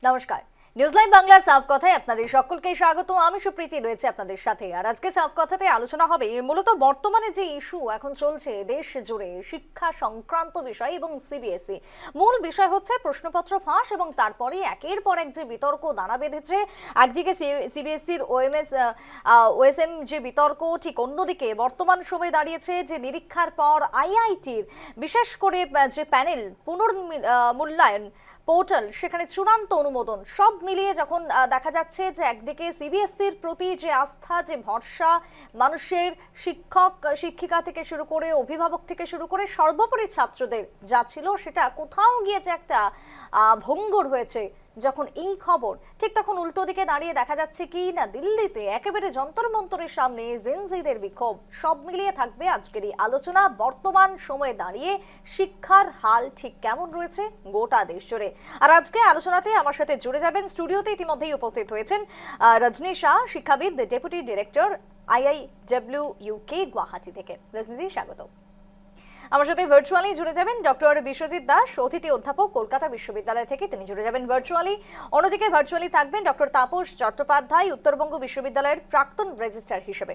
নমস্কার, নিউজলাইভ বাংলার সাফ কথায় আপনাদের সকলকে স্বাগত। আমি সুপ্রীতি রয়েছে আপনাদের সাথে। আর আজকে সাফ কথাতে আলোচনা হবে মূলত বর্তমানে যে ইস্যু এখন চলছে দেশ জুড়ে শিক্ষা সংক্রান্ত বিষয় এবং সিবিএসই। মূল বিষয় হচ্ছে প্রশ্নপত্র ফাঁস এবং তারপরে একের পর এক যে বিতর্ক দানা বেঁধেছে। একদিকে সিবিএসইর ওএসএম যে বিতর্ক, ঠিক অন্যদিকে বর্তমান সময়ে দাঁড়িয়েছে যে নিরীক্ষার পর আইআইটির বিশেষ করে যে প্যানেল পুনর্মূল্যায়ন পোর্টাল, সেখানে চূড়ান্ত অনুমোদন, সব মিলিয়ে যখন দেখা যাচ্ছে যে একদিকে সিবিএসইর প্রতি যে আস্থা, যে ভরসা মানুষের, শিক্ষক শিক্ষিকা থেকে শুরু করে অভিভাবক থেকে শুরু করে সর্বোপরি ছাত্রদের যা ছিল, সেটা কোথাও গিয়ে যে একটা ভঙ্গুর হয়েছে যখন এই খবর, ঠিক তখন উল্টো দিকে দাঁড়িয়ে দেখা যাচ্ছে কি না দিল্লিতে একেবারে যন্তর মন্তরের সামনে জেনজিদের বিক্ষোভ। সব মিলিয়ে থাকবে আজকের এই আলোচনা। বর্তমান সময়ে দাঁড়িয়ে শিক্ষার হাল ঠিক কেমন রয়েছে গোটা দেশ জুড়ে। আর আজকে আলোচনাতে আমার সাথে জুড়ে যাবেন, স্টুডিওতে ইতিমধ্যেই উপস্থিত হয়েছেন রজনী শাহ, শিক্ষাবিদ, ডেপুটি ডিরেক্টর IIWUK গুয়াহাটি থেকে। রজনী, স্বাগত। আমার সাথে ভার্চুয়ালি জুড়ে যাবেন ডক্টর বিশ্বজিৎ দাস, অতিথি অধ্যাপক, কলকাতা বিশ্ববিদ্যালয় থেকে, তিনি জুড়ে যাবেন ভার্চুয়ালি। অন্যদিকে ভার্চুয়ালি থাকবেন ডক্টর তাপস চট্টোপাধ্যায়, উত্তরবঙ্গ বিশ্ববিদ্যালয়ের প্রাক্তন রেজিস্ট্রার হিসেবে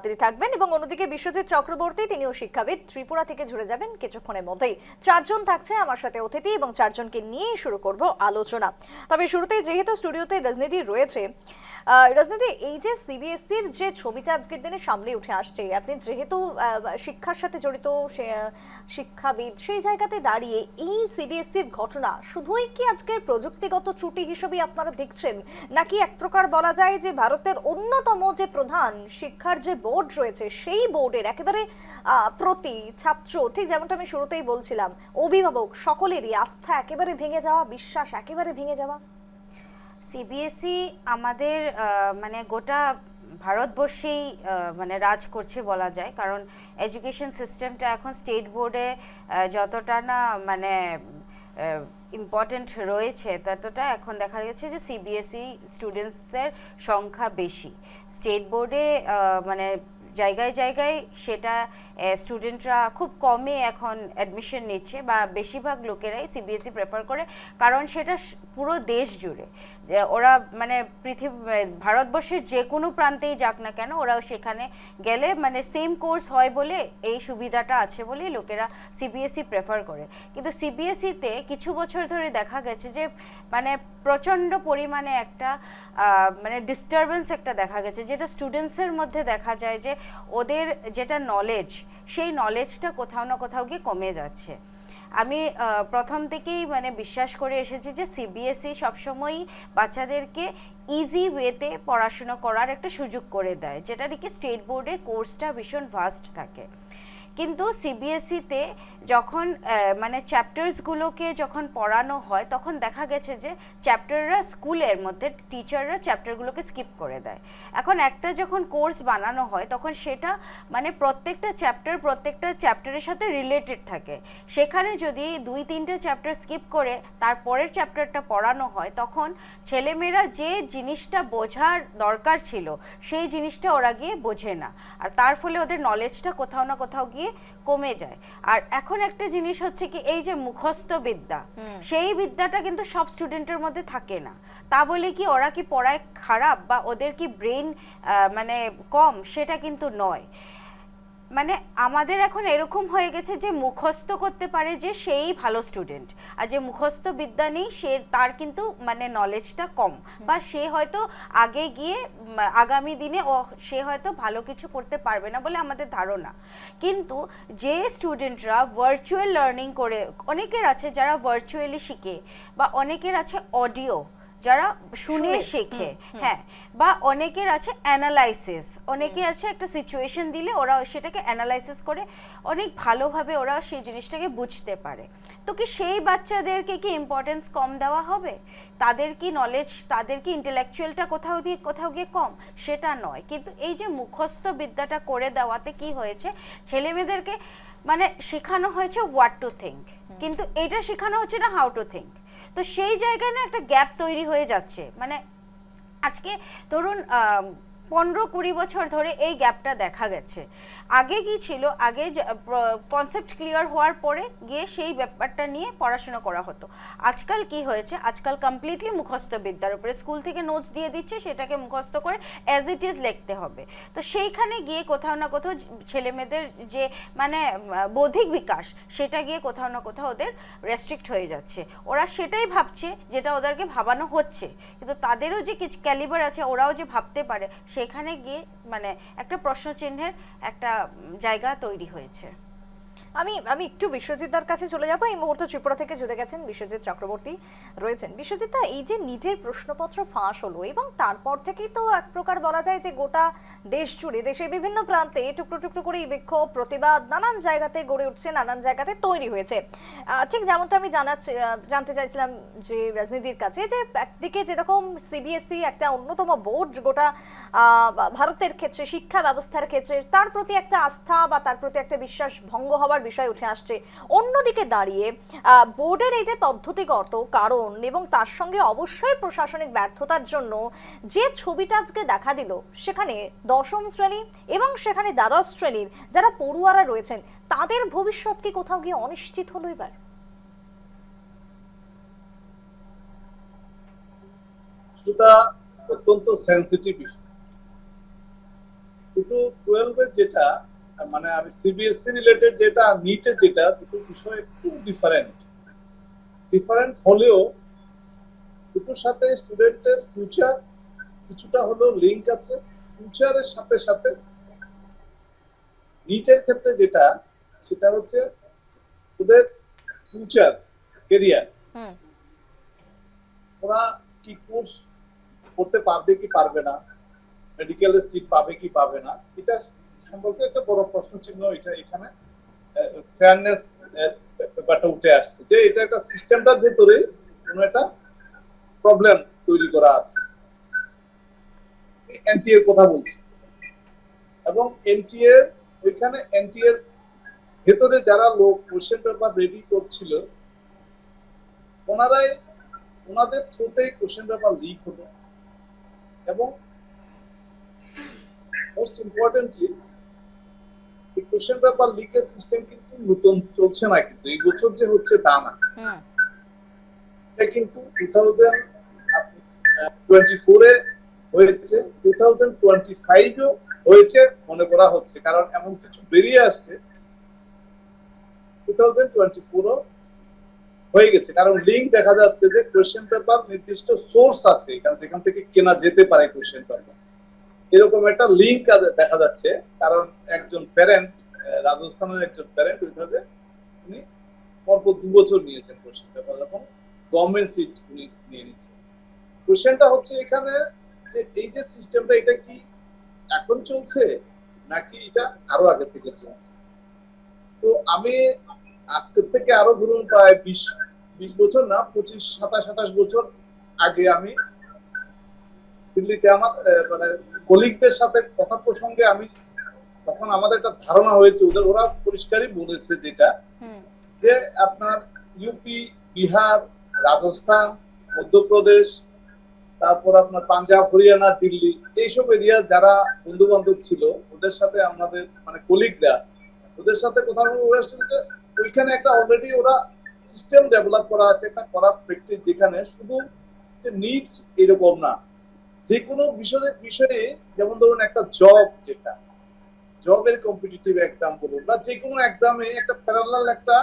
তিনি থাকবেন। এবং অন্যদিকে বিশ্বজিৎ চক্রবর্তী, তিনিও শিক্ষাবিদ, ত্রিপুরা থেকে জুড়ে যাবেন কিছুক্ষণের মধ্যেই। চারজন থাকছে আমার সাথে অতিথি এবং চারজনকে নিয়েই শুরু করব আলোচনা। তবে শুরুতেই যেহেতু স্টুডিওতে রাজনীতি রয়েছে, রাজনীতি, এই যে সিবিএসইর যে ছবিটা আজকের দিনে সামনে উঠে আসছে, আপনি যেহেতু শিক্ষার সাথে জড়িত শিক্ষাবিদ, সেই জায়গাতে দাঁড়িয়ে এই সিবিএসইর ঘটনা শুধুই কি আজকের প্রযুক্তিগত ত্রুটি হিসেবে আপনারা দেখছেন, নাকি এক প্রকার বলা যায় যে ভারতের অন্যতম যে প্রধান শিক্ষার যে বোর্ড রয়েছে, সেই বোর্ডের একেবারে প্রতি ছাত্র, ঠিক যেমনটা আমি শুরুতেই বলছিলাম, অভিভাবক সকলেরই আস্থা একেবারে ভেঙে যাওয়া, বিশ্বাস একেবারে ভেঙে যাওয়া? সিবিএসই আমাদের মানে গোটা ভারতবর্ষেই মানে রাজ করছে বলা যায়, কারণ এডুকেশন সিস্টেমটা এখন স্টেট বোর্ডে যতটা না মানে ইম্পর্টেন্ট রয়েছে, ততটা এখন দেখা যাচ্ছে যে সিবিএসই স্টুডেন্টসের সংখ্যা বেশি। স্টেট বোর্ডে মানে জায়গায় জায়গায় সেটা স্টুডেন্টরা খুব কমে এখন অ্যাডমিশন নিচ্ছে, বা বেশিরভাগ লোকেরাই সিবিএসই প্রেফার করে, কারণ সেটা পুরো দেশ জুড়ে যে ওরা মানে ভারতবর্ষের যে কোনো প্রান্তেই যাক না কেন, ওরা সেখানে গেলে মানে সেম কোর্স হয় বলে এই সুবিধাটা আছে বলেই লোকেরা সিবিএসই প্রেফার করে। কিন্তু সিবিএসইতে কিছু বছর ধরে দেখা গেছে যে মানে প্রচণ্ড পরিমাণে একটা মানে ডিস্টারবেন্স একটা দেখা গেছে, যেটা স্টুডেন্টসের মধ্যে দেখা যায় যে ওদের যেটা নলেজ, সেই নলেজটা কোথাও না কোথাও গিয়ে কমে যাচ্ছে। আমি প্রথম থেকেই মানে বিশ্বাস করে এসেছি যে সিবিএসই সবসময়ই বাচ্চাদেরকে ইজি ওয়েতে পড়াশুনো করার একটা সুযোগ করে দেয়, যেটা নাকি স্টেট বোর্ডে কোর্সটা ভীষণ ভাস্ট থাকে। কিন্তু সিবিএসইতে যখন মানে চ্যাপ্টার্সগুলোকে যখন পড়ানো হয়, তখন দেখা গেছে যে চ্যাপ্টাররা স্কুলের মধ্যে টিচাররা চ্যাপ্টারগুলোকে স্কিপ করে দেয়। এখন একটা যখন কোর্স বানানো হয়, তখন সেটা মানে প্রত্যেকটা চ্যাপ্টারের সাথে রিলেটেড থাকে। সেখানে যদি 2-3টে চ্যাপ্টার স্কিপ করে তারপরের চ্যাপ্টারটা পড়ানো হয়, তখন ছেলেমেয়েরা যে জিনিসটা বোঝার দরকার ছিল সেই জিনিসটা ওরা গিয়ে বোঝে না, আর তার ফলে ওদের নলেজটা কোথাও না কোথাও গিয়ে কমে যায়। আর এখন একটা জিনিস হচ্ছে কি, এই যে মুখস্থ বিদ্যা, সেই বিদ্যাটা কিন্তু সব স্টুডেন্টের মধ্যে থাকে না। তা বলে কি ওরা কি পড়ায় খারাপ বা ওদের কি ব্রেন মানে কম, সেটা কিন্তু নয়। মানে আমাদের এখন এরকম হয়ে গেছে যে মুখস্থ করতে পারে যে সেই ভালো স্টুডেন্ট, আর যে মুখস্থ বিদ্যা নেই সে তার কিন্তু মানে নলেজটা কম, বা সে হয়তো আগে গিয়ে আগামী দিনে সে হয়তো ভালো কিছু করতে পারবে না বলে আমাদের ধারণা। কিন্তু যে স্টুডেন্টরা ভার্চুয়াল লার্নিং করে, অনেকের আছে যারা ভার্চুয়ালি শিখে, বা অনেকের আছে অডিও যারা শুনে শেখে, হ্যাঁ, বা অনেকের আছে অ্যানালাইসিস, অনেকে আছে একটা সিচুয়েশন দিলে ওরা সেটাকে অ্যানালাইসিস করে অনেক ভালোভাবে ওরা সেই জিনিসটাকে বুঝতে পারে। তো কি সেই বাচ্চাদেরকে কি ইম্পর্টেন্স কম দেওয়া হবে? তাদের কি নলেজ, তাদের কি ইন্টেলেকচুয়ালটা কোথাও গিয়ে কম? সেটা নয়। কিন্তু এই যে মুখস্থ বিদ্যাটা করে দেওয়াতে কি হয়েছে, ছেলেমেয়েদেরকে মানে শেখানো হয়েছে হোয়াট টু থিঙ্ক, কিন্তু এটা শেখানো হচ্ছে না হাউ টু থিঙ্ক। তো সেই জায়গায় না একটা গ্যাপ তৈরি হয়ে যাচ্ছে। মানে আজকে ধরুন 15-20 বছর ধরে এই গ্যাপটা দেখা গেছে। আগে কি ছিল, আগে কনসেপ্ট ক্লিয়ার হওয়ার পরে গিয়ে সেই ব্যাপারটা নিয়ে পড়াশোনা করা হতো। আজকাল কি হয়েছে, আজকাল কমপ্লিটলি মুখস্থ বিদ্যার উপরে স্কুল থেকে নোটস দিয়ে দিচ্ছে, সেটাকে মুখস্থ করে অ্যাজ ইট ইজ লিখতে হবে। তো সেইখানে গিয়ে কোথাও না কোথাও ছেলেমেয়েদের যে মানে বৌদ্ধিক বিকাশ, সেটা গিয়ে কোথাও না কোথাও ওদের রেস্ট্রিক্ট হয়ে যাচ্ছে। ওরা সেটাই ভাবছে যেটা ওদেরকে ভাবানো হচ্ছে, কিন্তু তাদেরও যে কিছু ক্যালিবার আছে, ওরাও যে ভাবতে পারে, সেখানে গিয়ে মানে একটা প্রশ্নচিহ্নের একটা জায়গা তৈরি হয়েছে। আমি আমি একটু বিশ্বজিৎদার কাছে চলে যাবো। এই মুহূর্তে ত্রিপুরা থেকে জুড়ে গেছেন বিশ্বজিৎ চক্রবর্তী রয়েছেন। বিশ্বজিৎ দা, এই যে নিটের প্রশ্নপত্র ফাঁস হলো এবং তারপর থেকেই তো এক প্রকার বলা যায় যে গোটা দেশ জুড়ে, দেশের বিভিন্ন প্রান্তে টুকরো টুকরো করে এই বিক্ষোভ প্রতিবাদ নানান জায়গাতে গড়ে উঠছে, নানান জায়গাতে তৈরি হয়েছে। ঠিক যেমনটা আমি জানতে চাইছিলাম যে রাজনীতির কাছে, যে একদিকে যেরকম সিবিএসই একটা অন্যতম বোর্ড গোটা ভারতের ক্ষেত্রে, শিক্ষা ব্যবস্থার ক্ষেত্রে তার প্রতি একটা আস্থা বা তার প্রতি একটা বিশ্বাস ভঙ্গ হওয়ার বিষয় উঠে আসছে, অন্যদিকে দাঁড়িয়ে বোর্ডের এই যে পদ্ধতিগত কারণ এবং তার সঙ্গে অবশ্যই প্রশাসনিক ব্যর্থতার জন্য যে ছবিটা আজকে দেখা দিল, সেখানে দশম শ্রেণী এবং সেখানে দ্বাদশ শ্রেণীর যারা পড়ুয়ারা রয়েছেন, তাদের ভবিষ্যৎ কি কোথাও গিয়ে অনিশ্চিত হলো এবার? সেটা অত্যন্ত সেন্সিটিভ ইস্যু। 2-12 যেটা মানে আমি সিবিএসসি রিলেটেড যেটা, নিটে যেটা, দুটো বিষয় একটু ডিফারেন্ট হলেও দুটোর সাথে স্টুডেন্টের ফিউচার কিছুটা হলেও লিঙ্ক আছে। ফিউচারের সাথে সাথে নিটের ক্ষেত্রে যেটা, সেটা হচ্ছে ওদের ফিউচার কেরিয়ার, ওরা কি কোর্স করতে পারবে কি পারবে না, মেডিকেলের সিট পাবে কি পাবে না, এটা সম্পর্কে একটা বড় প্রশ্ন চিহ্ন। এটা এখানে ফেয়ারনেস ব্যাপারটা উঠে আসছে যে এটা একটা সিস্টেমটার ভেতরে কোনো একটা প্রবলেম তৈরি করা আছে। এনটিএর কথা বলছি, এবং এনটিএর ওইখানে এনটিএর ভেতরে যারা লোক কোশ্চেন পেপার রেডি করছিল, ওনাদের থ্রুতেই কোশ্চেন পেপার লিক হলো। এবং মোস্ট ইম্পর্টেন্টলি এই কোশ্চেন পেপার লিকের সিস্টেম কিন্তু নতুন চলছে না, কিন্তু এই বছর যে হচ্ছে তা না। এটা কিন্তু 2024 এ হয়েছে, 2025 এও হয়েছে মনে করা হচ্ছে, কারণ এমন কিছু বেরিয়ে আসছে 2024 হয়ে গেছে। কারণ লিঙ্ক দেখা যাচ্ছে যে কোশ্চেন পেপার নির্দিষ্ট সোর্স আছে, এখান থেকে কেনা যেতে পারে কোশ্চেন পেপার, এরকম একটা লিঙ্ক দেখা যাচ্ছে। কারণ একজন প্যারেন্ট, রাজস্থানের একজন প্যারেন্ট, ওইভাবে উনি পরপর 2 বছর নিয়েছেন কোশ্চেন পেপার এবং গভর্নমেন্ট সিট উনি নিয়ে নিচ্ছেন। কোশ্চেনটা হচ্ছে এখানে যে এই যে সিস্টেমটা, এটা কি এখন চলছে নাকি এটা আরো আগে থেকে চলছে? তো আমি আজকের থেকে আরো ধরুন প্রায় 20 বছর না, 25-27-28 বছর আগে আমি দিল্লিতে আমার মানে কলিগদের সাথে কথা প্রসঙ্গে আমি তখন আমাদের একটা ধারণা হয়েছে, ওরা পরিষ্কারই বলেছে যেটা, যে আপনার ইউপি, বিহার, রাজস্থান, মধ্যপ্রদেশ, তারপর আপনার পাঞ্জাব, হরিয়ানা, দিল্লি, এইসব এরিয়া যারা বন্ধু বান্ধব ছিল, ওদের সাথে আমাদের মানে কলিগরা, ওদের সাথে কথা বলে ওইখানে একটা অলরেডি ওরা সিস্টেম ডেভেলপ করা আছে, একটা করার প্র্যাকটিস, যেখানে শুধু যে নিডস এরকম না, যে কোনো বিষয়ে যেমন ধরুন একটা জব, যেটা জবের কম্পিটিটিভ এক্সাম বলুন বা যে কোনো এক্সামে একটা প্যারালাল একটা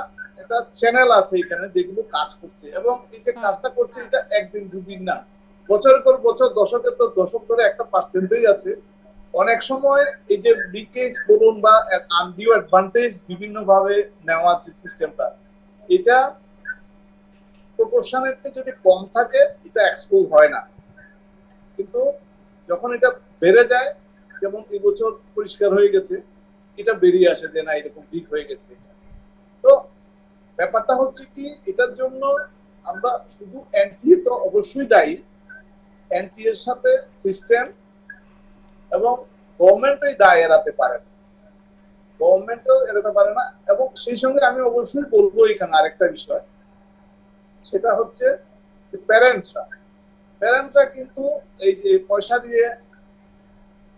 চ্যানেল আছে এখানে যেগুলো কাজ করছে, এবং এই যে কাজটা করছে এটা একদিন দুদিন না, বছরের পর বছর, দশকের পর দশক ধরে একটা পার্সেন্টেজ আছে। অনেক সময় এই যে লিকেজ বলুন বা আনডিউ অ্যাডভান্টেজ বিভিন্ন ভাবে নেওয়ার যে সিস্টেমটা, এটা প্রপোর্শনালিটি যদি কম থাকে এটা এক্সপোজ হয় না, কিন্তু যখন এটা বেড়ে যায়, যেমন এই বছর পরিষ্কার হয়ে গেছে, এটা বেরিয়ে আসে যে না এরকম লিক হয়ে গেছে। তো ব্যাপারটা হচ্ছে কি, এটার জন্য আমরা শুধু এনটিএ তো অবশ্যই দায়ী, এনটিএ এর সাথে সিস্টেম এবং গভর্নমেন্টই দায় এড়াতে পারে না, গভর্নমেন্টও এড়াতে পারে না। এবং সেই সঙ্গে আমি অবশ্যই বলবো এখানে আরেকটা বিষয়, সেটা হচ্ছে প্যারেন্টরা কিন্তু এই যে পয়সা দিয়ে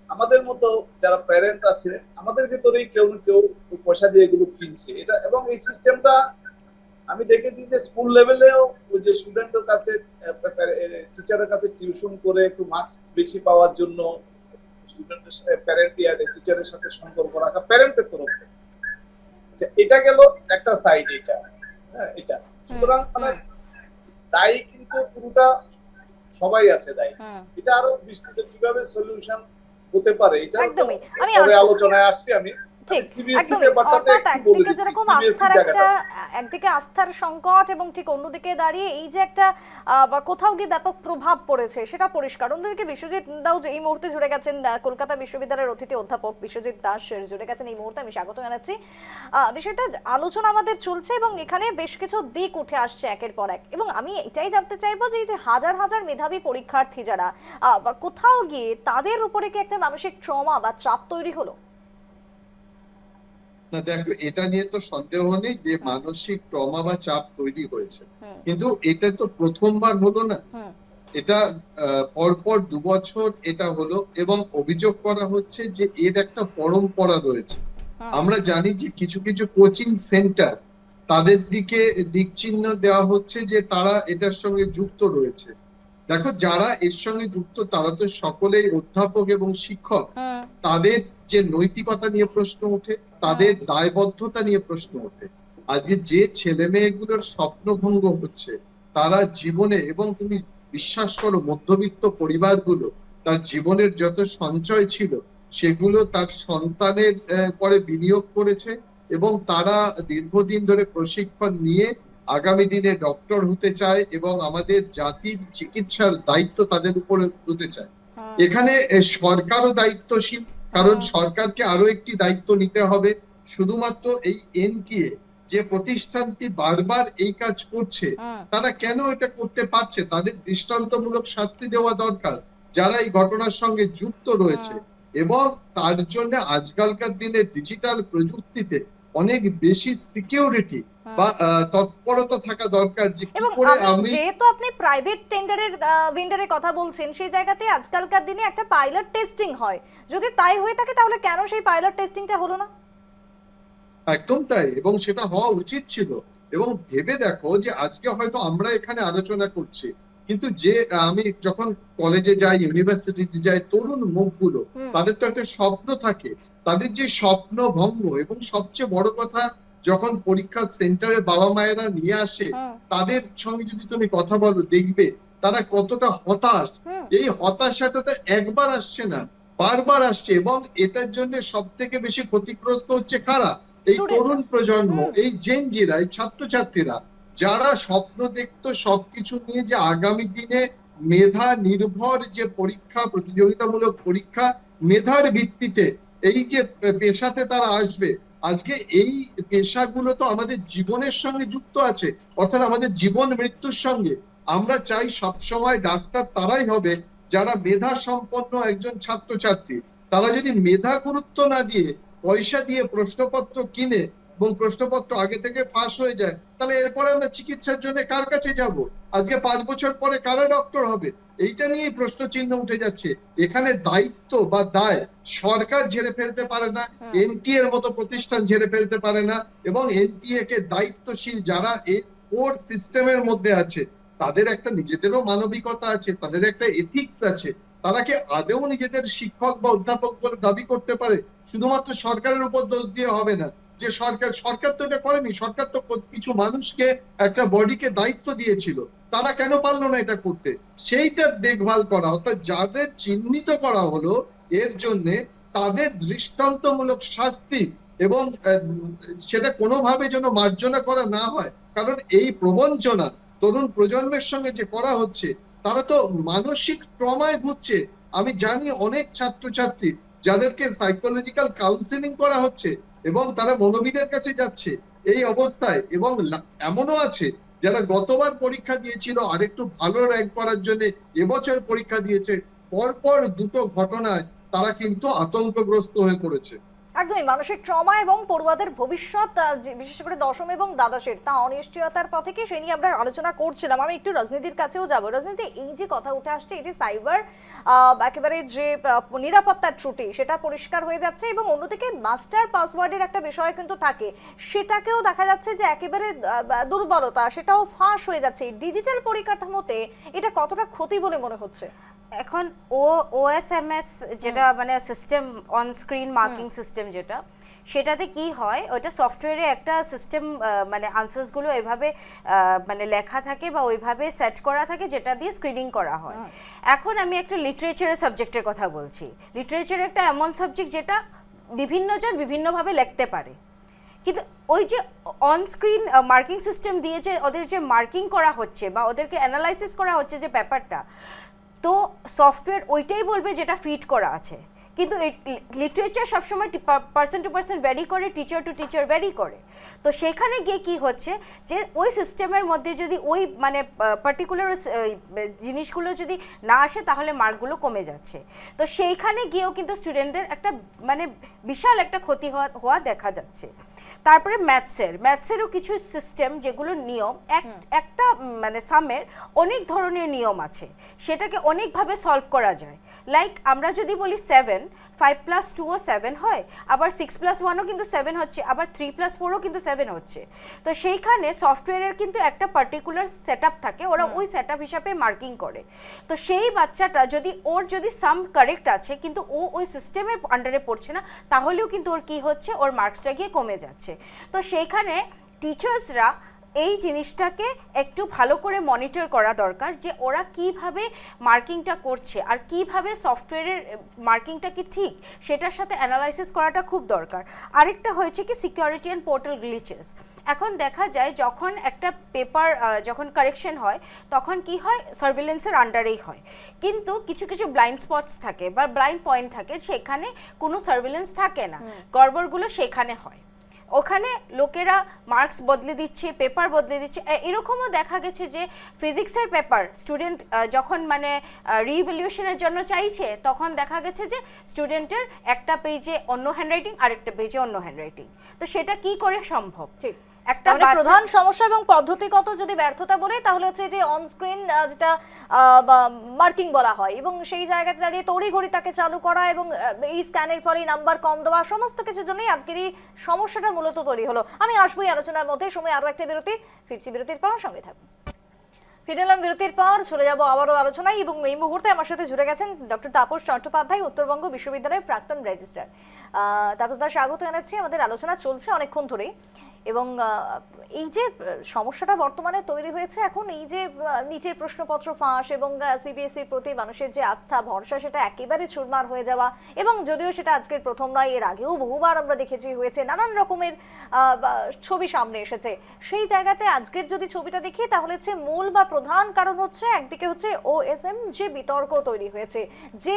আমাদের মতো যারা প্যারেন্ট আছে আমাদের ভিতরেই কেউ না কেউ পয়সা দিয়ে এগুলো কিনছে এটা, এবং এই সিস্টেমটা আমি দেখেছি যে স্কুল লেভেলেও ওই যে স্টুডেন্টের কাছে টিচারের কাছে টিউশন করে একটু মার্কস বেশি পাওয়ার জন্য স্টুডেন্টের সাথে প্যারেন্ট টিচারের সাথে সম্পর্ক রাখা প্যারেন্টের তরফ থেকে। আচ্ছা, এটা গেল একটা সাইড, এটা হ্যাঁ এটা সুতরাং মানে দায়ী কিন্তু পুরোটা সবাই আছে দায়ী। এটা আরো বিস্তৃত কিভাবে সলিউশন হতে পারে এটা একদমই আমি পরে আলোচনায় আসছি। আমি ঠিক সিবিএসসি একদমই, ব্যাপারটাতে অর্থাৎ একটু বলে একদিকে দিচ্ছি যেরকম সিবিএসসি আস্থার একটা, জায়গাটা। একদিকে আস্থার সংকট এবং ঠিক অন্যদিকে দাঁড়িয়ে এই যে একটা বা কোথাও গিয়ে ব্যাপক প্রভাব পড়েছে সেটা পরিষ্কার। অন্যদিকে বিশ্বজিৎ দাও যে এই মুহূর্তে জুড়ে গেছেন, কলকাতা বিশ্ববিদ্যালয়ের অতিথি অধ্যাপক বিশ্বজিৎ দাস জুড়ে গেছেন এই মুহূর্তে, আমি স্বাগত জানাচ্ছি। বিষয়টা আলোচনা আমাদের চলছে এবং এখানে বেশ কিছু দিক উঠে আসছে একের পর এক, এবং আমি এটাই জানতে চাইবো যে এই যে হাজার হাজার মেধাবী পরীক্ষার্থী যারা বা কোথাও গিয়ে তাদের উপরে কি একটা মানসিক ট্রমা বা চাপ তৈরি হলো? না দেখো, এটা নিয়ে তো সন্দেহ নেই যে মানসিক ট্রমা বা চাপ তৈরি হয়েছে, কিন্তু এটা তো প্রথমবার হলো না। এটা পরপর 2 বছর এটা হলো এবং অভিযোগ করা হচ্ছে যে এর একটা পরম্পরা রয়েছে। আমরা জানি যে কিছু কিছু কোচিং সেন্টার তাদের দিকে দিক চিহ্ন দেওয়া হচ্ছে যে তারা এটার সঙ্গে যুক্ত রয়েছে। দেখো, যারা এর সঙ্গে যুক্ত তারা তো সকলেই অধ্যাপক এবং শিক্ষক। তাদের যে নৈতিকতা নিয়ে প্রশ্ন ওঠে, তাদের দায়বদ্ধতা নিয়ে প্রশ্ন ওঠে। আজকে যে ছেলে মেয়েগুলোর স্বপ্নভঙ্গ হচ্ছে তারা জীবনে, এবং তুমি বিশ্বাস করো মধ্যবিত্ত পরিবারগুলো তার জীবনের যত সঞ্চয় ছিল সেগুলো তার সন্তানের পরে বিনিয়োগ করেছে, এবং তারা দীর্ঘদিন ধরে প্রশিক্ষণ নিয়ে আগামী দিনে ডক্টর হতে চায় এবং আমাদের জাতির চিকিৎসার দায়িত্ব তাদের উপরে হতে চায়। এখানে সরকারও দায়িত্বশীল, কারণ সরকারকে আরো একটি দায়িত্ব নিতে হবে। শুধুমাত্র এই এনটিএ যে প্রতিষ্ঠানটি বারবার এই কাজ করছে তারা কেন এটা করতে পারছে, তাদের দৃষ্টান্তমূলক শাস্তি দেওয়া দরকার যারা এই ঘটনার সঙ্গে যুক্ত রয়েছে। এবং তার জন্য আজকালকার দিনে ডিজিটাল প্রযুক্তিতে অনেক বেশি সিকিউরিটি বা তৎপরতা থাকা দরকার, যে কি এবং করে আমি যেহেতু আপনি প্রাইভেট ভেন্ডারের কথা বলছেন, সেই জায়গাতে আজকালকার দিনে একটা পাইলট টেস্টিং হয়, যদি তাই হয়ে থাকে তাহলে কেন সেই পাইলট টেস্টিংটা হলো না? একদম তাই, এবং সেটা হওয়া উচিত ছিল। এবং ভেবে দেখো যে আজকে হয়তো আমরা এখানে আলোচনা করছি, কিন্তু যে আমি যখন কলেজে যাই, ইউনিভার্সিটিতে যাই, তরুণ মুখগুলো তাদের তো একটা স্বপ্ন থাকে, তাদের যে স্বপ্ন ভঙ্গ, এবং সবচেয়ে বড় কথা যখন পরীক্ষার সেন্টারে বাবা মায়েরা নিয়ে আসে তাদের সঙ্গে যদি তুমি কথা বলো দেখবে তারা কতটা হতাশ। এই হতাশাটা তো একবার আসছে না, বারবার আসছে, এবং এটার জন্য সব থেকে বেশি ক্ষতিগ্রস্ত হচ্ছে কারা? এই তরুণ প্রজন্ম, এই জেনজিরা, এই ছাত্রছাত্রীরা যারা স্বপ্ন দেখতো সবকিছু নিয়ে, যে আগামী দিনে মেধা নির্ভর যে পরীক্ষা, প্রতিযোগিতামূলক পরীক্ষা, মেধার ভিত্তিতে এই যে পেশাতে তারা আসবে। আজকে এই পেশাগুলো তো আমাদের জীবনের সঙ্গে যুক্ত আছে, অর্থাৎ আমাদের জীবন মৃত্যুর সঙ্গে। আমরা চাই সবসময় ডাক্তার তারাই হবে যারা মেধা সম্পন্ন একজন ছাত্রছাত্রী। তারা যদি মেধা গুরুত্ব না দিয়ে পয়সা দিয়ে প্রশ্নপত্র কিনে এবং প্রশ্নপত্র আগে থেকে ফাঁস হয়ে যায়, তাহলে এরপরে আমরা চিকিৎসার জন্য কার কাছে যাব? আজকে 5 বছর পরে কারা ডক্টর হবে? এইটা নিয়ে প্রশ্ন চিহ্ন উঠে যাচ্ছে। এখানে দায়িত্ব বা দায় সরকার ঝেড়ে ফেলতে পারে না, এনটিএ এর মতো প্রতিষ্ঠান ঝেড়ে ফেলতে পারে না, এবং এনটিএ কে দায়িত্বশীল যারা এই কোর সিস্টেমের মধ্যে আছে তাদের একটা নিজেদেরও মানবিকতা আছে, তাদের একটা এথিক্স আছে। তারা কি আদেও নিজেদের শিক্ষক বা অধ্যাপক বলে দাবি করতে পারে? শুধুমাত্র সরকারের উপর দোষ দিয়ে হবে না যে সরকার তো এটা করেনি। সরকার তো কিছু মানুষকে, একটা বডিকে দায়িত্ব দিয়েছিল, তারা কেন পারলো না এটা করতে? সেইটা দেখভাল করা, অর্থাৎ যাদের চিহ্নিত করা হলো এর জন্য তাদের দৃষ্টান্তমূলক শাস্তি, এবং সেটা কোনোভাবে যেন মার্জনা করা না হয়। কারণ এই প্রবঞ্চনা তরুণ প্রজন্মের সঙ্গে যে করা হচ্ছে তারা তো মানসিক ট্রমায় ভুগছে। আমি জানি অনেক ছাত্রছাত্রী যাদেরকে সাইকোলজিক্যাল কাউন্সিলিং করা হচ্ছে এবং তারা মনোবিদের কাছে যাচ্ছে এই অবস্থায়, এবং এমনও আছে যারা গতবার পরীক্ষা দিয়েছিল আরেকটু ভালো র্যাঙ্ক করার জন্য এবছর পরীক্ষা দিয়েছে। পরপর দুটো ঘটনায় তারা কিন্তু আতঙ্কগ্রস্ত হয়ে পড়েছে। একদমই মানসিক ট্রমা এবং পড়ুয়াদের ভবিষ্যৎ বিশেষ করে দশম এবং দ্বাদশের তা অনিশ্চয়তার পথে কি সে নিয়ে আমরা আলোচনা করছিলাম। আমি একটু রাজনীতির কাছেও যাব। রাজনীতি এই যে কথা উঠে আসছে, এই যে সাইবার একেবারে যে নিরাপত্তার ত্রুটি সেটা পরিষ্কার হয়ে যাচ্ছে এবং অন্যদিকে মাস্টার পাসওয়ার্ডের একটা বিষয় কিন্তু থাকে, সেটাকেও দেখা যাচ্ছে যে একেবারে দুর্বলতা সেটাও ফাঁস হয়ে যাচ্ছে। ডিজিটাল পরিকাঠামোতে এটা কতটা ক্ষতি বলে মনে হচ্ছে? এখন ওএসএমএস যেটা মানে system on screen marking system যেটা, সেটাতে কি হয়, ওটা সফটওয়্যারে একটা সিস্টেম মানে আনসার্সগুলো এভাবে মানে লেখা থাকে বা ওইভাবে সেট করা থাকে যেটা দিয়ে স্ক্রিনিং করা হয়। এখন আমি একটা লিটারেচারের সাবজেক্টের কথা বলছি। লিটারেচার একটা এমন সাবজেক্ট যেটা বিভিন্নজন বিভিন্নভাবে লিখতে পারে, কিন্তু ওই যে অন স্ক্রিন মার্কিং সিস্টেম দিয়ে যে ওদের যে মার্কিং করা হচ্ছে বা ওদেরকে অ্যানালাইসিস করা হচ্ছে যে ব্যাপারটা, তো সফটওয়্যার ওইটাই বলবে যেটা ফিট করা আছে। কিন্তু লিটারেচার সবসময় পার্সন টু পার্সন ভ্যারি করে, টিচার টু টিচার ভ্যারি করে। তো সেখানে গিয়ে কি হচ্ছে যে ওই সিস্টেমের মধ্যে যদি ওই মানে পার্টিকুলার জিনিসগুলো যদি না আসে তাহলে মার্কগুলো কমে যাচ্ছে। তো সেইখানে গিয়েও কিন্তু স্টুডেন্টদের একটা মানে বিশাল একটা ক্ষতি হওয়া দেখা যাচ্ছে। তারপরে ম্যাথসেরও কিছু সিস্টেম যেগুলো নিয়ম একটা মানে সামের অনেক ধরনের নিয়ম আছে, সেটাকে অনেকভাবে সলভ করা যায়। লাইক আমরা যদি বলি 7, 5+2ও 7 হয়, আবার 6+1ও কিন্তু 7 হচ্ছে, আবার 3+4ও কিন্তু 7 হচ্ছে। তো সেইখানে সফটওয়্যারের কিন্তু একটা পার্টিকুলার সেট থাকে, ওরা ওই সেট হিসাবে মার্কিং করে। তো সেই বাচ্চাটা ওর যদি সাম কারেক্ট আছে কিন্তু ও ওই সিস্টেমের আন্ডারে পড়ছে না, তাহলেও কিন্তু ওর কি হচ্ছে, ওর মার্কসটা গিয়ে কমে যাচ্ছে। তো সেইখানে টিচার্সরা এই জিনিসটাকে একটু ভালো করে মনিটর করা দরকার যে ওরা কিভাবে মার্কিংটা করছে আর কিভাবে সফটওয়্যারের মার্কিংটা কি ঠিক সেটার সাথে অ্যানালাইসিস করাটা খুব দরকার। আরেকটা হয়েছে কি সিকিউরিটি অ্যান্ড পোর্টাল গ্লিচেস। এখন দেখা যায় যখন একটা পেপার যখন কারেকশন হয় তখন কি হয়, সার্ভিলেন্সের আন্ডারেই হয়, কিন্তু কিছু কিছু ব্লাইন্ড স্পটস থাকে বা ব্লাইন্ড পয়েন্ট থাকে, সেখানে কোনো সার্ভিলেন্স থাকে না, গড়বড়গুলো সেখানে হয়। ওখানে লোকেরা মার্কস বদলে দিচ্ছে, পেপার বদলে দিচ্ছে। এরকমও দেখা গেছে যে ফিজিক্সের পেপার স্টুডেন্ট যখন মানে রিভ্যালুয়েশনের জন্য চাইছে, তখন দেখা গেছে যে স্টুডেন্টের একটা পেজে অন্য হ্যান্ডরাইটিং, আরেকটা পেজে অন্য হ্যান্ডরাইটিং। তো সেটা কি করে সম্ভব? ঠিক, একটা প্রধান সমস্যা এবং পদ্ধতিগত যদি ব্যর্থতা বলে তাহলে হচ্ছে যে অন স্ক্রিন যেটা মার্কিং বলা হয় এবং সেই জায়গাতে দাঁড়িয়ে তড়িঘড়ি তাকে চালু করা এবং এই স্ক্যানের ফলে নাম্বার কম দেওয়া, সমস্ত কিছুর জন্যই আজকের এই সমস্যাটা মূলত তৈরি হলো। আমি আসবো এই আলোচনার মধ্যে, সময় আরো একটা বিরতি, ফিরছি বিরতির পর, সঙ্গে থাকুন। ফিরে এলাম বিরতির পর, চলে যাবো আবারও আলোচনায় এবং এই মুহূর্তে আমার সাথে জুড়ে গেছেন ডক্টর তাপস চট্টোপাধ্যায়, উত্তরবঙ্গ বিশ্ববিদ্যালয়ের প্রাক্তন রেজিস্ট্রার। তাপস দা, স্বাগত জানাচ্ছি। আমাদের আলোচনা চলছে অনেকক্ষণ ধরেই এবং এই যে সমস্যাটা বর্তমানে তৈরি হয়েছে এখন, এই যে নিচের প্রশ্নপত্র ফাঁস এবং সিবিএসইর প্রতি মানুষের যে আস্থা ভরসা সেটা একেবারে চুরমার হয়ে যাওয়া, এবং যদিও সেটা আজকের প্রথম নয়, এর আগেও বহুবার আমরা দেখেছি হয়েছে, নানান রকমের ছবি সামনে এসেছে। সেই জায়গাতে আজকের যদি ছবিটা দেখি তাহলে হচ্ছে মূল বা প্রধান কারণ হচ্ছে একদিকে হচ্ছে ওএসএম যে বিতর্ক তৈরি হয়েছে, যে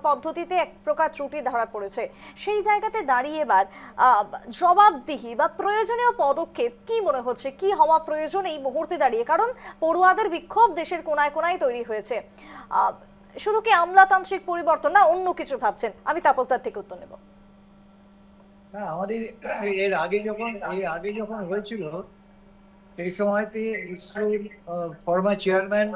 পদ্ধতিতে এক প্রকার ত্রুটি ধরা পড়েছে, সেই জায়গাতে দাঁড়িয়ে এবার জবাবদিহি বা প্রয়োজনীয় পদক্ষেপ কি মনে হচ্ছে, কি হওয়া প্রয়োজন এই মুহূর্তে দাঁড়িয়ে? কারণ পড়ুয়াদের বিক্ষোভ দেশের কোনায় কোনায় তৈরি হয়েছে। শুধু কি আমলাতান্ত্রিক পরিবর্তন না অন্য কিছু ভাবছেন? আমি তাপসদার থেকে উত্তর নেব। না, আমাদের এর আগে যখন হয়েছিল সেই সময়তে ইসরোর ফর্মার চেয়ারম্যান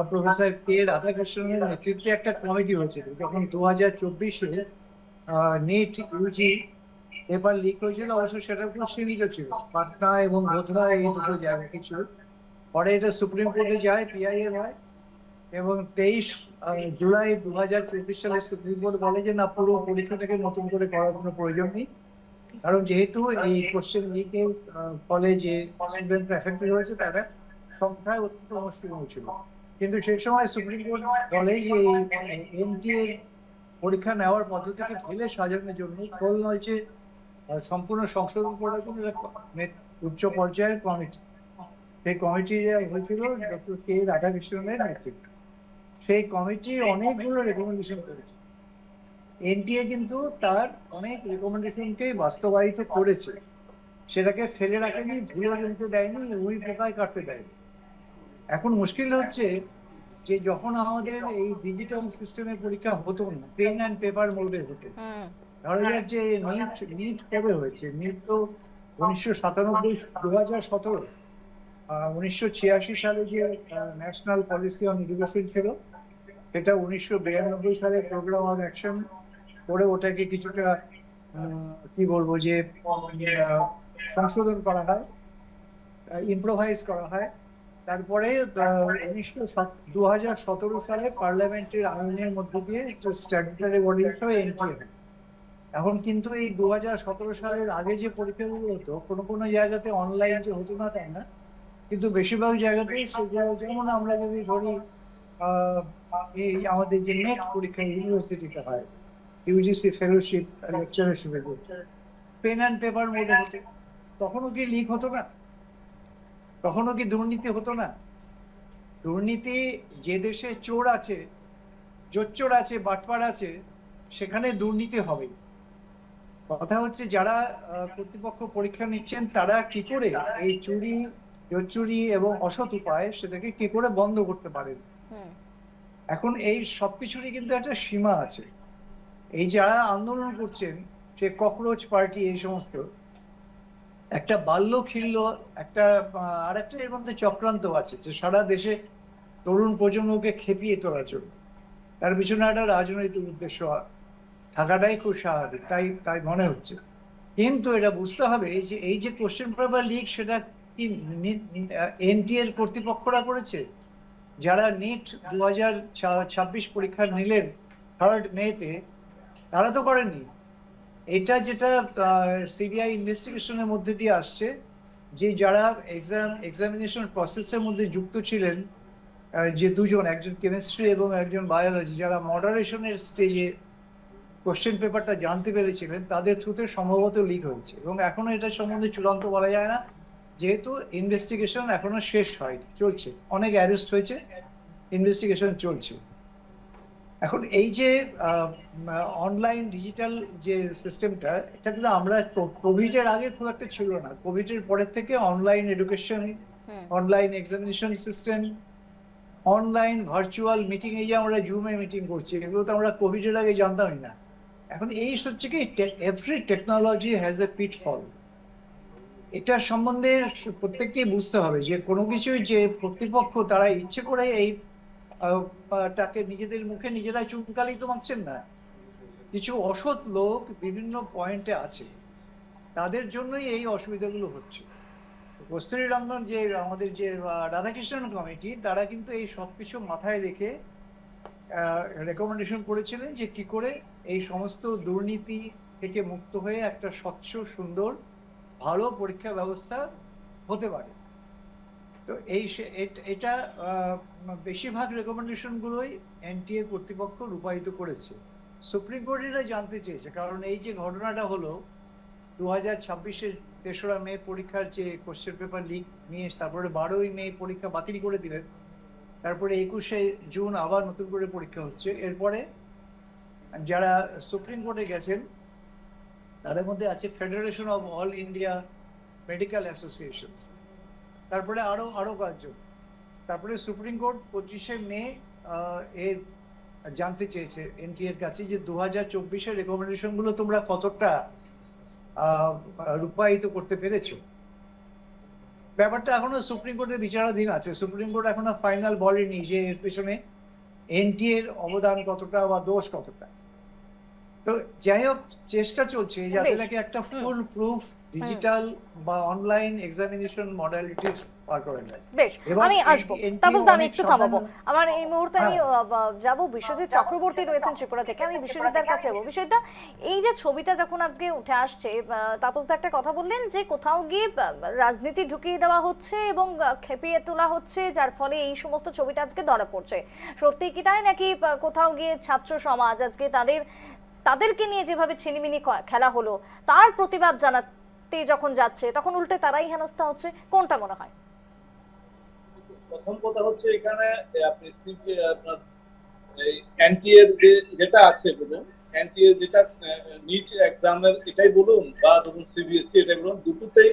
প্রফেসর কে রাধাকৃষ্ণনের নেতৃত্বে একটা কমিটি হয়েছিল। যখন 2024-এ নিট ইউজি পেপার লিক হয়েছিল, অবশ্য সেটা খুব সীমিত ছিল, পাটনা এবং বোধরা এই দুটো জায়গা কিছু। পরে এটা সুপ্রিম কোর্টে যায়, পিআইএল হয়, এবং 23 জুলাই 2024 সালে সুপ্রিম কোর্ট বলে যে না, পুরো পরীক্ষাটাকে নতুন করে করার কোনো প্রয়োজন নেই, কারণ যেহেতু এই কোশ্চেন লিকের ফলে যে স্টুডেন্ট এফেক্টেড হয়েছে তাদের সংখ্যায় অত্যন্ত মুশকিল ছিল। কিন্তু সেই সময় সুপ্রিম কোর্ট বলে যে এনটিএ পরীক্ষা নেওয়ার পদ্ধতিকে ঢেলে সাজানোর জন্য খোল নলছে সম্পূর্ণ সংশোধন করার জন্য উচ্চ পর্যায়ের কমিটি, সেই কমিটি হয়েছিল ডক্টর কে রাধাকৃষ্ণনের নেতৃত্বে। সেই কমিটি অনেকগুলো রেকমেন্ডেশন করেছে। এনটিএ কিন্তু তার অনেক রেকমেন্ডেশনকেই বাস্তবায়িত করেছে, সেটাকে ফেলে রাখেনি, ধুলো জমতে দেয়নি, উই পোকায় কাটতে দেয়নি। এখন মুশকিল হচ্ছে যে যখন আমাদের এই ডিজিটাল সিস্টেমের পরীক্ষা হতো না, পেন অ্যান্ড পেপার মোডে হতো, ধরা যাক যে নিট নিট কবে হয়েছে? নিট তো 1997, 2017। 1986 সালে যে ন্যাশনাল পলিসি অন এডুকেশন ছিল, এটা 1992 সালে প্রোগ্রাম অফ অ্যাকশন করে ওটাকে কিছুটা কি বলবো যে সংশোধন করা হয়, ইম্প্রোভাইজ করা হয়। তারপরে 2017 সালে পার্লামেন্টের আইনের মধ্যে দিয়ে একটা স্ট্যাটুটরি বডি হিসেবে এনটিএ হয়। এখন কিন্তু এই 2017 সালের আগে যে পরীক্ষাগুলো হতো, কোনো কোনো জায়গাতে অনলাইন যে হতো না তাই না, কিন্তু বেশিরভাগ জায়গাতেই সেগুলো, যেমন আমরা যদি ধরি এই আমাদের যে নেট পরীক্ষা ইউনিভার্সিটিতে হয়, ইউজিসি ফেলোশিপ লেকচারারশিপের, পেন অ্যান্ড পেপার মোডে হতো। তখনও কি লিক হতো না? তখনও কি দুর্নীতি হতো না? দুর্নীতি, যে দেশে চোর আছে, জোচ্চোর আছে, বাটপার আছে, সেখানে দুর্নীতি হবে। কথা হচ্ছে যারা কর্তৃপক্ষ পরীক্ষা নিচ্ছেন তারা কি করে এই চুরি, জোচ্চুরি এবং অসৎ উপায় সেটাকে কি করে বন্ধ করতে পারেন। হুম। এখন এই সবকিছুরই কিন্তু একটা সীমা আছে। এই যারা আন্দোলন করছেন, সে ককরোচ পার্টি, এই সমস্ত, একটা বাল্য খিল্য একটা আর একটা এর মধ্যে চক্রান্ত আছে যে সারা দেশে তরুণ প্রজন্মকে খেপিয়ে তোলার জন্য। তার পিছনে একটা রাজনৈতিক উদ্দেশ্য থাকাটাই খুব স্বাভাবিক, তাই তাই মনে হচ্ছে। কিন্তু এটা বুঝতে হবে এই যে কোশ্চেন পেপার লিক, সেটা কি এনটিএ এর কর্তৃপক্ষরা করেছে? যারা নিট 2026 পরীক্ষা নিলেন 3rd মেতে, তারা তো করেননি। এটা যেটা সিবিআই ইনভেস্টিগেশনের মধ্যে দিয়ে আসছে, যে যারা এক্সামিনেশন প্রসেসের মধ্যে যুক্ত ছিলেন, যে দুজন, একজন কেমিস্ট্রি এবং একজন বায়োলজি, যারা মডারেশনের স্টেজে কোশ্চেন পেপারটা জানতে পেরেছিলেন, তাদের থ্রুতে সম্ভবত লিক হয়েছে। এবং এখনো এটা সম্বন্ধে চূড়ান্ত বলা যায় না, যেহেতু ইনভেস্টিগেশন এখনো শেষ হয়নি, চলছে। অনেক অ্যারেস্ট হয়েছে, ইনভেস্টিগেশন চলছে। এখন এই যে অনলাইন ডিজিটাল যে সিস্টেমটা, এটা কিন্তু আমরা কোভিড এর আগে খুব একটা ছিল না। কোভিড এর পরের থেকে online education, online examination system, online virtual meeting, এই যে আমরা জুমে মিটিং করছি, এগুলো তো আমরা কোভিড এর আগে জানতামই না। এখন এই হচ্ছে কি, এভরি টেকনোলজি হ্যাজ এ পিটফল। এটা সম্বন্ধে প্রত্যেককেই বুঝতে হবে যে কোনো কিছুই যে কর্তৃপক্ষ তারা ইচ্ছে করে এই টাকে নিজেদের মুখে নিজেরাই চুনকালি তো মাখছেন না। কিছু অসৎ লোক বিভিন্ন পয়েন্টে আছে, তাদের জন্যই এই অসুবিধাগুলো হচ্ছে। কস্তুরী রঙ্গন, যে আমাদের যে রাধাকৃষ্ণন কমিটি, তারা কিন্তু এই সবকিছু মাথায় রেখে রেকমেন্ডেশন করেছিলেন যে কি করে এই সমস্ত দুর্নীতি থেকে মুক্ত হয়ে একটা স্বচ্ছ, সুন্দর, ভালো পরীক্ষা ব্যবস্থা হতে পারে। তো এটা বেশিরভাগ রেকমেন্ডেশন গুলোই এনটিএ কর্তৃপক্ষ রূপায়িত করেছে। সুপ্রিম কোর্ট এটা জানতে চেয়েছে, কারণ এই যে ঘটনাটা হলো 2026-এর 3রা মে পরীক্ষার যে কোশ্চেন পেপার লিক নিয়ে, তারপরে 12ই মে পরীক্ষা বাতিল করে দিলেন, তারপরে 21শে জুন আবার নতুন করে পরীক্ষা হচ্ছে। এরপরে যারা সুপ্রিম কোর্টে গেছেন, তাদের মধ্যে আছে federation of all India medical association, তারপরে আরো কয়েকজন। তারপরে সুপ্রিম কোর্ট 25শে মে এর জানতে চেয়েছে এনটিএ এর কাছে যে 2024-এর রেকমেন্ডেশন গুলো তোমরা কতটা রূপায়িত করতে পেরেছো। ব্যাপারটা এখনো সুপ্রিম কোর্টের বিচারাধীন আছে। সুপ্রিম কোর্ট এখনো ফাইনাল বলেনি যে এর পেছনে এনটিএ এর অবদান কতটা বা দোষ কতটা। তো যাই হোক, চেষ্টা চলছে যাতে নাকি একটা ফুল প্রুফ ডিজিটাল বা অনলাইন এক্সামিনেশন মডালিটিস পার করে নেয়। বেশ, আমি আসবো। তাপস দা, আমি একটু থামাবো। আমার এই মুহূর্তে আমি যাব বিশ্বজিৎ চক্রবর্তী রয়েছেন ত্রিপুরা থেকে, আমি বিশ্বজিৎদার কাছে যাবো। বিশ্বজিৎদা, এই যে ছবিটা যখন আজকে উঠে আসছে, তাপস দা একটা কথা বললেন যে কোথাও গিয়ে রাজনীতি ঢুকিয়ে দেওয়া হচ্ছে এবং খেপিয়ে তোলা হচ্ছে, যার ফলে এই সমস্ত ছবিটা আজকে ধরা পড়ছে। সত্যি কি তাই, নাকি কোথাও গিয়ে ছাত্র সমাজ আজকে তাদেরকে নিয়ে যেভাবে ছিনিমিনি খেলা হলো, তার প্রতিবাদ জানাতে যখন যাচ্ছে, তখন উল্টে তারাই হেনস্থা হচ্ছে? কোনটা মনে হয়? প্রথম কথা হচ্ছে, এখানে আপনি আপনার এই এনটিএ এর যেটা আছে বলুন, এনটিএ যেটা নিট এক্সামের এটাই বলুন, বা ধরুন সিবিএসসি এটাই বলুন, দুটোতেই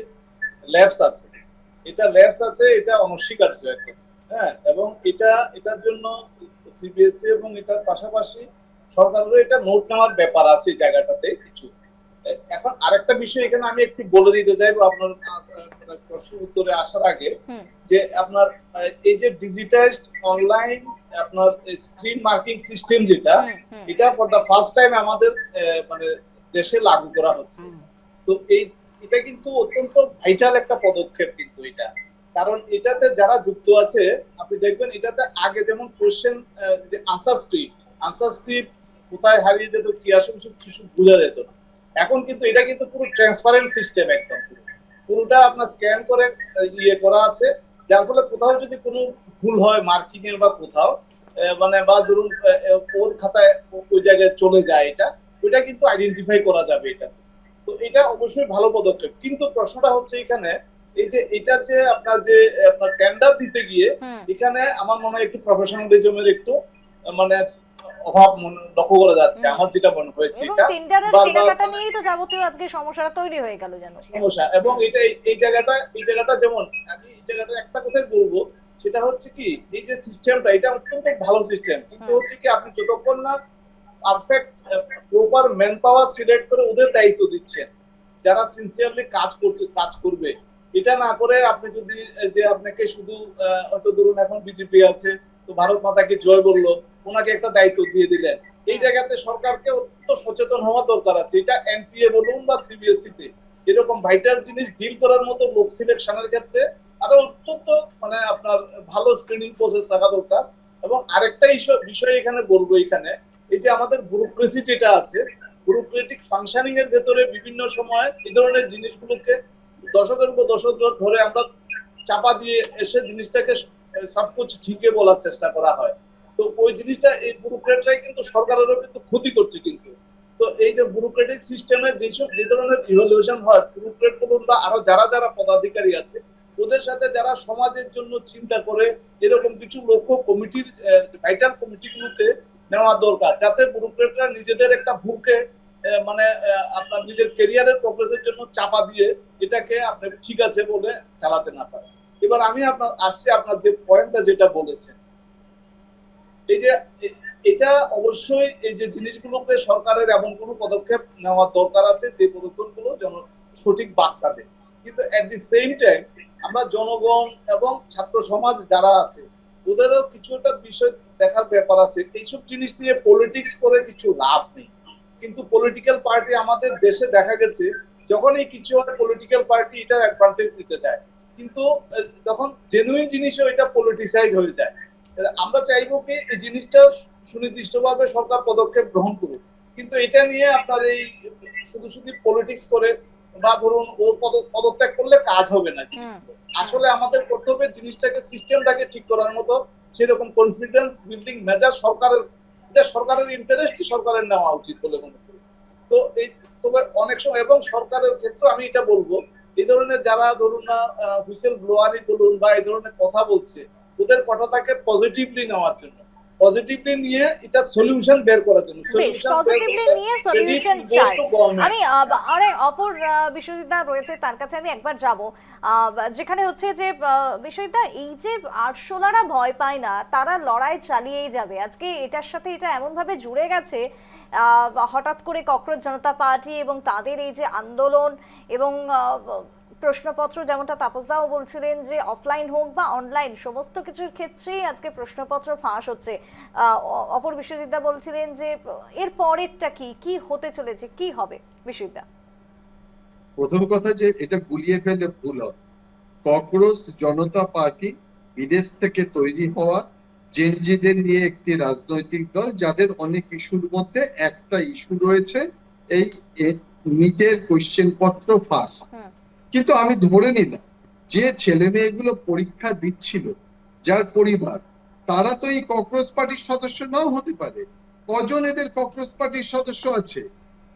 ল্যাবস আছে। এটা অনস্বীকার্য একদম। হ্যাঁ, এবং এটার জন্য সিবিএসসি এবং এটার পাশাপাশি সরকারের এটা নোট নেওয়ার ব্যাপার আছে এই জায়গাটাতে কিছু। এখন আরেকটা বিষয় এখানে আমি একটু বলে দিতে চাইবো আপনার প্রশ্নের উত্তরে আসার আগে, হুম যে আপনার এই যে ডিজিটাইজড অনলাইন আপনার স্ক্রিন মার্কিং সিস্টেম যেটা, হুম হুম এটা ফর দা ফার্স্ট টাইম আমাদের মানে দেশে লাগু করা হচ্ছে। তো এটা কিন্তু অত্যন্ত ভাইটাল একটা পদক্ষেপ কিন্তু এটা, কারণ এটাতে যারা যুক্ত আছে আপনি দেখবেন এটাতে আগে যেমন কোশ্চেন যে আনসার স্ক্রিপ্ট কোথায় হারিয়ে যেত, কি আসলে কিছু বোঝা যেত না। এখন কিন্তু এটা কিন্তু পুরো ট্রান্সপারেন্ট সিস্টেম, একদম পুরোটা আপনার স্ক্যান করে ইয়ে করা আছে, যার ফলে কোথাও যদি কোনো ভুল হয় মার্কিং এর বা কোথাও মানে বা ধরুন ওর খাতায় ওই জায়গায় চলে যায়, ওইটা কিন্তু আইডেন্টিফাই করা যাবে এটা। তো এটা অবশ্যই ভালো পদক্ষেপ, কিন্তু প্রশ্নটা হচ্ছে এখানে এই যে এটা যে আপনার টেন্ডার দিতে গিয়ে হুম এখানে আমার মনে হয় একটু প্রফেশনালিজমের একটু মানে অভাব লক্ষ্য করা যাচ্ছে, হুম। আমার যেটা মনে হয়েছে এবং এটা টেন্ডারের বারবার কেনাকাটা নিয়েই তো যাবতীয় আজকে সমস্যাটা তৈরি হয়ে গেল যেন। সমস্যা। এবং এটা এই জায়গাটা যেমন আমি এই জায়গাটা একটা কথাই বলবো, সেটা হচ্ছে কি এই যে সিস্টেমটা এটা অত্যন্ত ভালো সিস্টেম, কিন্তু হচ্ছে কি আপনি যতক্ষণ না perfect proper man power select করে ওদের দায়িত্ব দিচ্ছেন, যারা সিনসিয়ারলি কাজ করবে, এটা না করে আপনি যদি যে আপনাকে শুধু হয়তো ধরুন এখন বিজেপি আছে তো ভারত মাতাকে জয় বললো, ওনাকে একটা দায়িত্ব দিয়ে দিলেন, এই জায়গাতে সরকারকে অত্যন্ত সচেতন হওয়া দরকার আছে। এটা এনটিএ বলুন বা সিবিএসই তে এরকম ভাইটাল জিনিস ডিল করার মতো লোক সিলেকশনের ক্ষেত্রে আরো অত্যন্ত মানে আপনার ভালো স্ক্রিনিং প্রসেস থাকা দরকার। এবং আরেকটা বিষয় এখানে বলবো, এখানে এই যে আমাদের ব্যুরোক্রেসি যেটা আছে, ব্যুরোক্রেটিক ফাংশনিং এর ভেতরে বিভিন্ন সময় এই ধরনের জিনিসগুলোকে দশকের পর দশক ধরে আমরা চাপা দিয়ে এসে জিনিসটাকে সবকিছু ঠিকই বলার চেষ্টা করা হয়। তো ওই জিনিসটা এই ব্যুরোক্রেটরাই কিন্তু সরকারেরও কিন্তু ক্ষতি করছে কিন্তু। তো এই যে ব্যুরোক্রেটিক সিস্টেমে যে ধরনের ইভ্যালুয়েশন হয়, ব্যুরোক্রেট বলুন বা আরো যারা যারা পদাধিকারী আছে, ওদের সাথে যারা সমাজের জন্য চিন্তা করে এরকম কিছু লক্ষ্য কমিটির ভাইটাল কমিটিগুলোতে নেওয়া দরকার, যাতে ব্যুরোক্রেটরা নিজেদের একটা ভুলকে মানে আপনার নিজের ক্যারিয়ারের প্রগ্রেসের জন্য চাপা দিয়ে এটাকে আপনি ঠিক আছে বলে চালাতে না পারে। এবার আমি আপনার যে পয়েন্টটা যেটা বলেছেন, এই যে এটা অবশ্যই এই যে জিনিসগুলোকে সরকারের এমন কোনো পদক্ষেপ নেওয়ার দরকার আছে যে পদক্ষেপগুলো যেন সঠিক বার্তা দেয়, কিন্তু এট দি সেম টাইম আমরা জনগণ এবং ছাত্র সমাজ যারা আছে ওদেরও কিছু একটা বিষয় দেখার ব্যাপার আছে। এইসব জিনিস নিয়ে পলিটিক্স করে কিছু লাভ নেই, কিন্তু পলিটিক্যাল পার্টি আমাদের দেশে দেখা গেছে যখনই কিছু হয় পলিটিক্যাল পার্টি এটার অ্যাডভান্টেজ দিতে যায়, কিন্তু তখন জেনুইন জিনিসও এটা পলিটিসাইজ হয়ে যায়। আমরা চাইবো কি এই জিনিসটা সুনির্দিষ্টভাবে সরকার পদক্ষেপ গ্রহণ করুক, কিন্তু এটা নিয়ে আপনার এই শুধু শুধু পলিটিক্স করে বা ধরুন ও পদত্যাগ করলে কাজ হবে না। আসলে আমাদের করতে হবে জিনিসটাকে সিস্টেমটাকে ঠিক করার মতো সেরকম কনফিডেন্স বিল্ডিং মেজার সরকারের ইন্টারেস্ট সরকারের নেওয়া উচিত বলে মনে করি। তো এই তবে অনেক সময় এবং সরকারের ক্ষেত্রে আমি এটা বলবো, এই ধরনের যারা ধরুন না হুইসেল ব্লোয়ারই বলুন বা এই ধরনের কথা বলছে, ওদের কথাটাকে পজিটিভলি নেওয়ার জন্য, পজিটিভলি নিয়ে এটা সলিউশন বের করার জন্য, বেশ পজিটিভলি নিয়ে সলিউশন চাই। আমি আরে অপর বিশ্বজিৎদা রয়েছে, তার কাছে আমি একবার যাব, যেখানে হচ্ছে যে বিশ্বজিৎদা এই যে আরশোলারা ভয় পায় না, তারা লড়াই চালিয়েই যাবে। আজকে এটার সাথে এটা এমন ভাবে জুড়ে গেছে, হঠাৎ করে ককরোচ জনতা পার্টি এবং তাদের এই যে আন্দোলন এবং প্রশ্নপত্র, যেমনটা তাপসদাও বলছিলেন যে অফলাইন হোক বা অনলাইন সমস্ত কিছুর ক্ষেত্রেই আজকে প্রশ্নপত্র ফাঁস হচ্ছে। অপর বিশ্বজিৎদা বলছিলেন যে এর পরেরটা কি হতে চলেছে, কি হবে বিশ্বজিৎদা? প্রথম কথা যে এটা গুলিয়ে ফেলে ভুল হবে। ককরোচ জনতা পার্টি বিদেশ থেকে তৈরি হওয়া জেনজিদের নিয়ে একটি রাজনৈতিক দল, যাদের অনেক ইস্যুর মধ্যে একটা ইস্যু রয়েছে এই নিটের কোশ্চেন পত্র ফাঁস। কিন্তু আমি ধরে নিলাম যে ছেলে মেয়েগুলো পরীক্ষা দিচ্ছিল, যার পরিবার, তারা তো এই ককরোচ পার্টির সদস্য নাও হতে পারে। কজন এদের ককরোচ পার্টির সদস্য আছে?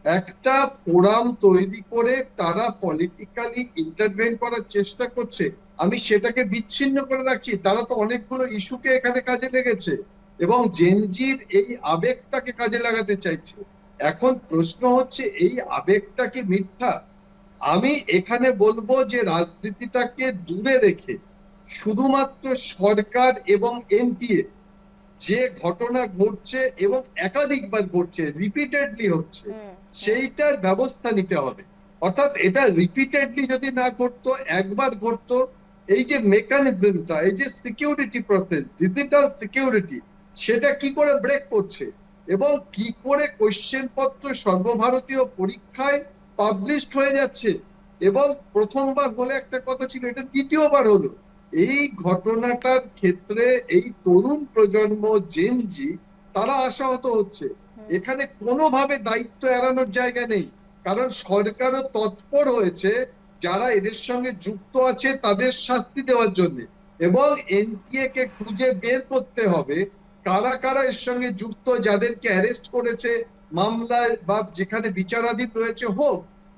একটা ফোরাম তৈরি করে তারা পলিটিক্যালি ইন্টারভেন করার চেষ্টা করছে, আমি সেটাকে বিচ্ছিন্ন করে রাখছি। তারা তো অনেকগুলো ইস্যুকে এখানে কাজে লেগেছে এবং জেনজির এই আবেগটাকে কাজে লাগাতে চাইছে। এখন প্রশ্ন হচ্ছে এই আবেগটা কি মিথ্যা? আমি এখানে বলবো যে রাজনীতিটাকে দূরে রেখে শুধুমাত্র সরকার এবং এনটিএ যে ঘটনা ঘটছে এবং একাধিকবার ঘটছে, রিপিটেডলি হচ্ছে, সেইটার ব্যবস্থা নিতে হবে। অর্থাৎ এটা রিপিটেডলি যদি না ঘটতো, একবার ঘটতো, এই যে মেকানিজমটা, এই যে সিকিউরিটি প্রসেস, ডিজিটাল সিকিউরিটি, সেটা কি করে ব্রেক করছে এবং কি করে কোশ্চেন পত্র সর্বভারতীয় পরীক্ষায় পাবলিশড হয়ে যাচ্ছে। এবং প্রথমবার বলে একটা কথা ছিল, এটা দ্বিতীয়বার হলো। এই ঘটনাটার ক্ষেত্রে এই তরুণ প্রজন্ম, জেনজি, তারা আশাহত হচ্ছে। এখানে কোনোভাবে দায়িত্ব এড়ানোর জায়গা নেই, কারণ সরকারও তৎপর হয়েছে যারা এদের সঙ্গে যুক্ত আছে তাদের শাস্তি দেওয়ার জন্য, এবং এনটিএ কে খুঁজে বের করতে হবে কারা কারা এর সঙ্গে যুক্ত, যাদেরকে অ্যারেস্ট করেছে, মামলায় বা যেখানে বিচারাধীন রয়েছে হোক,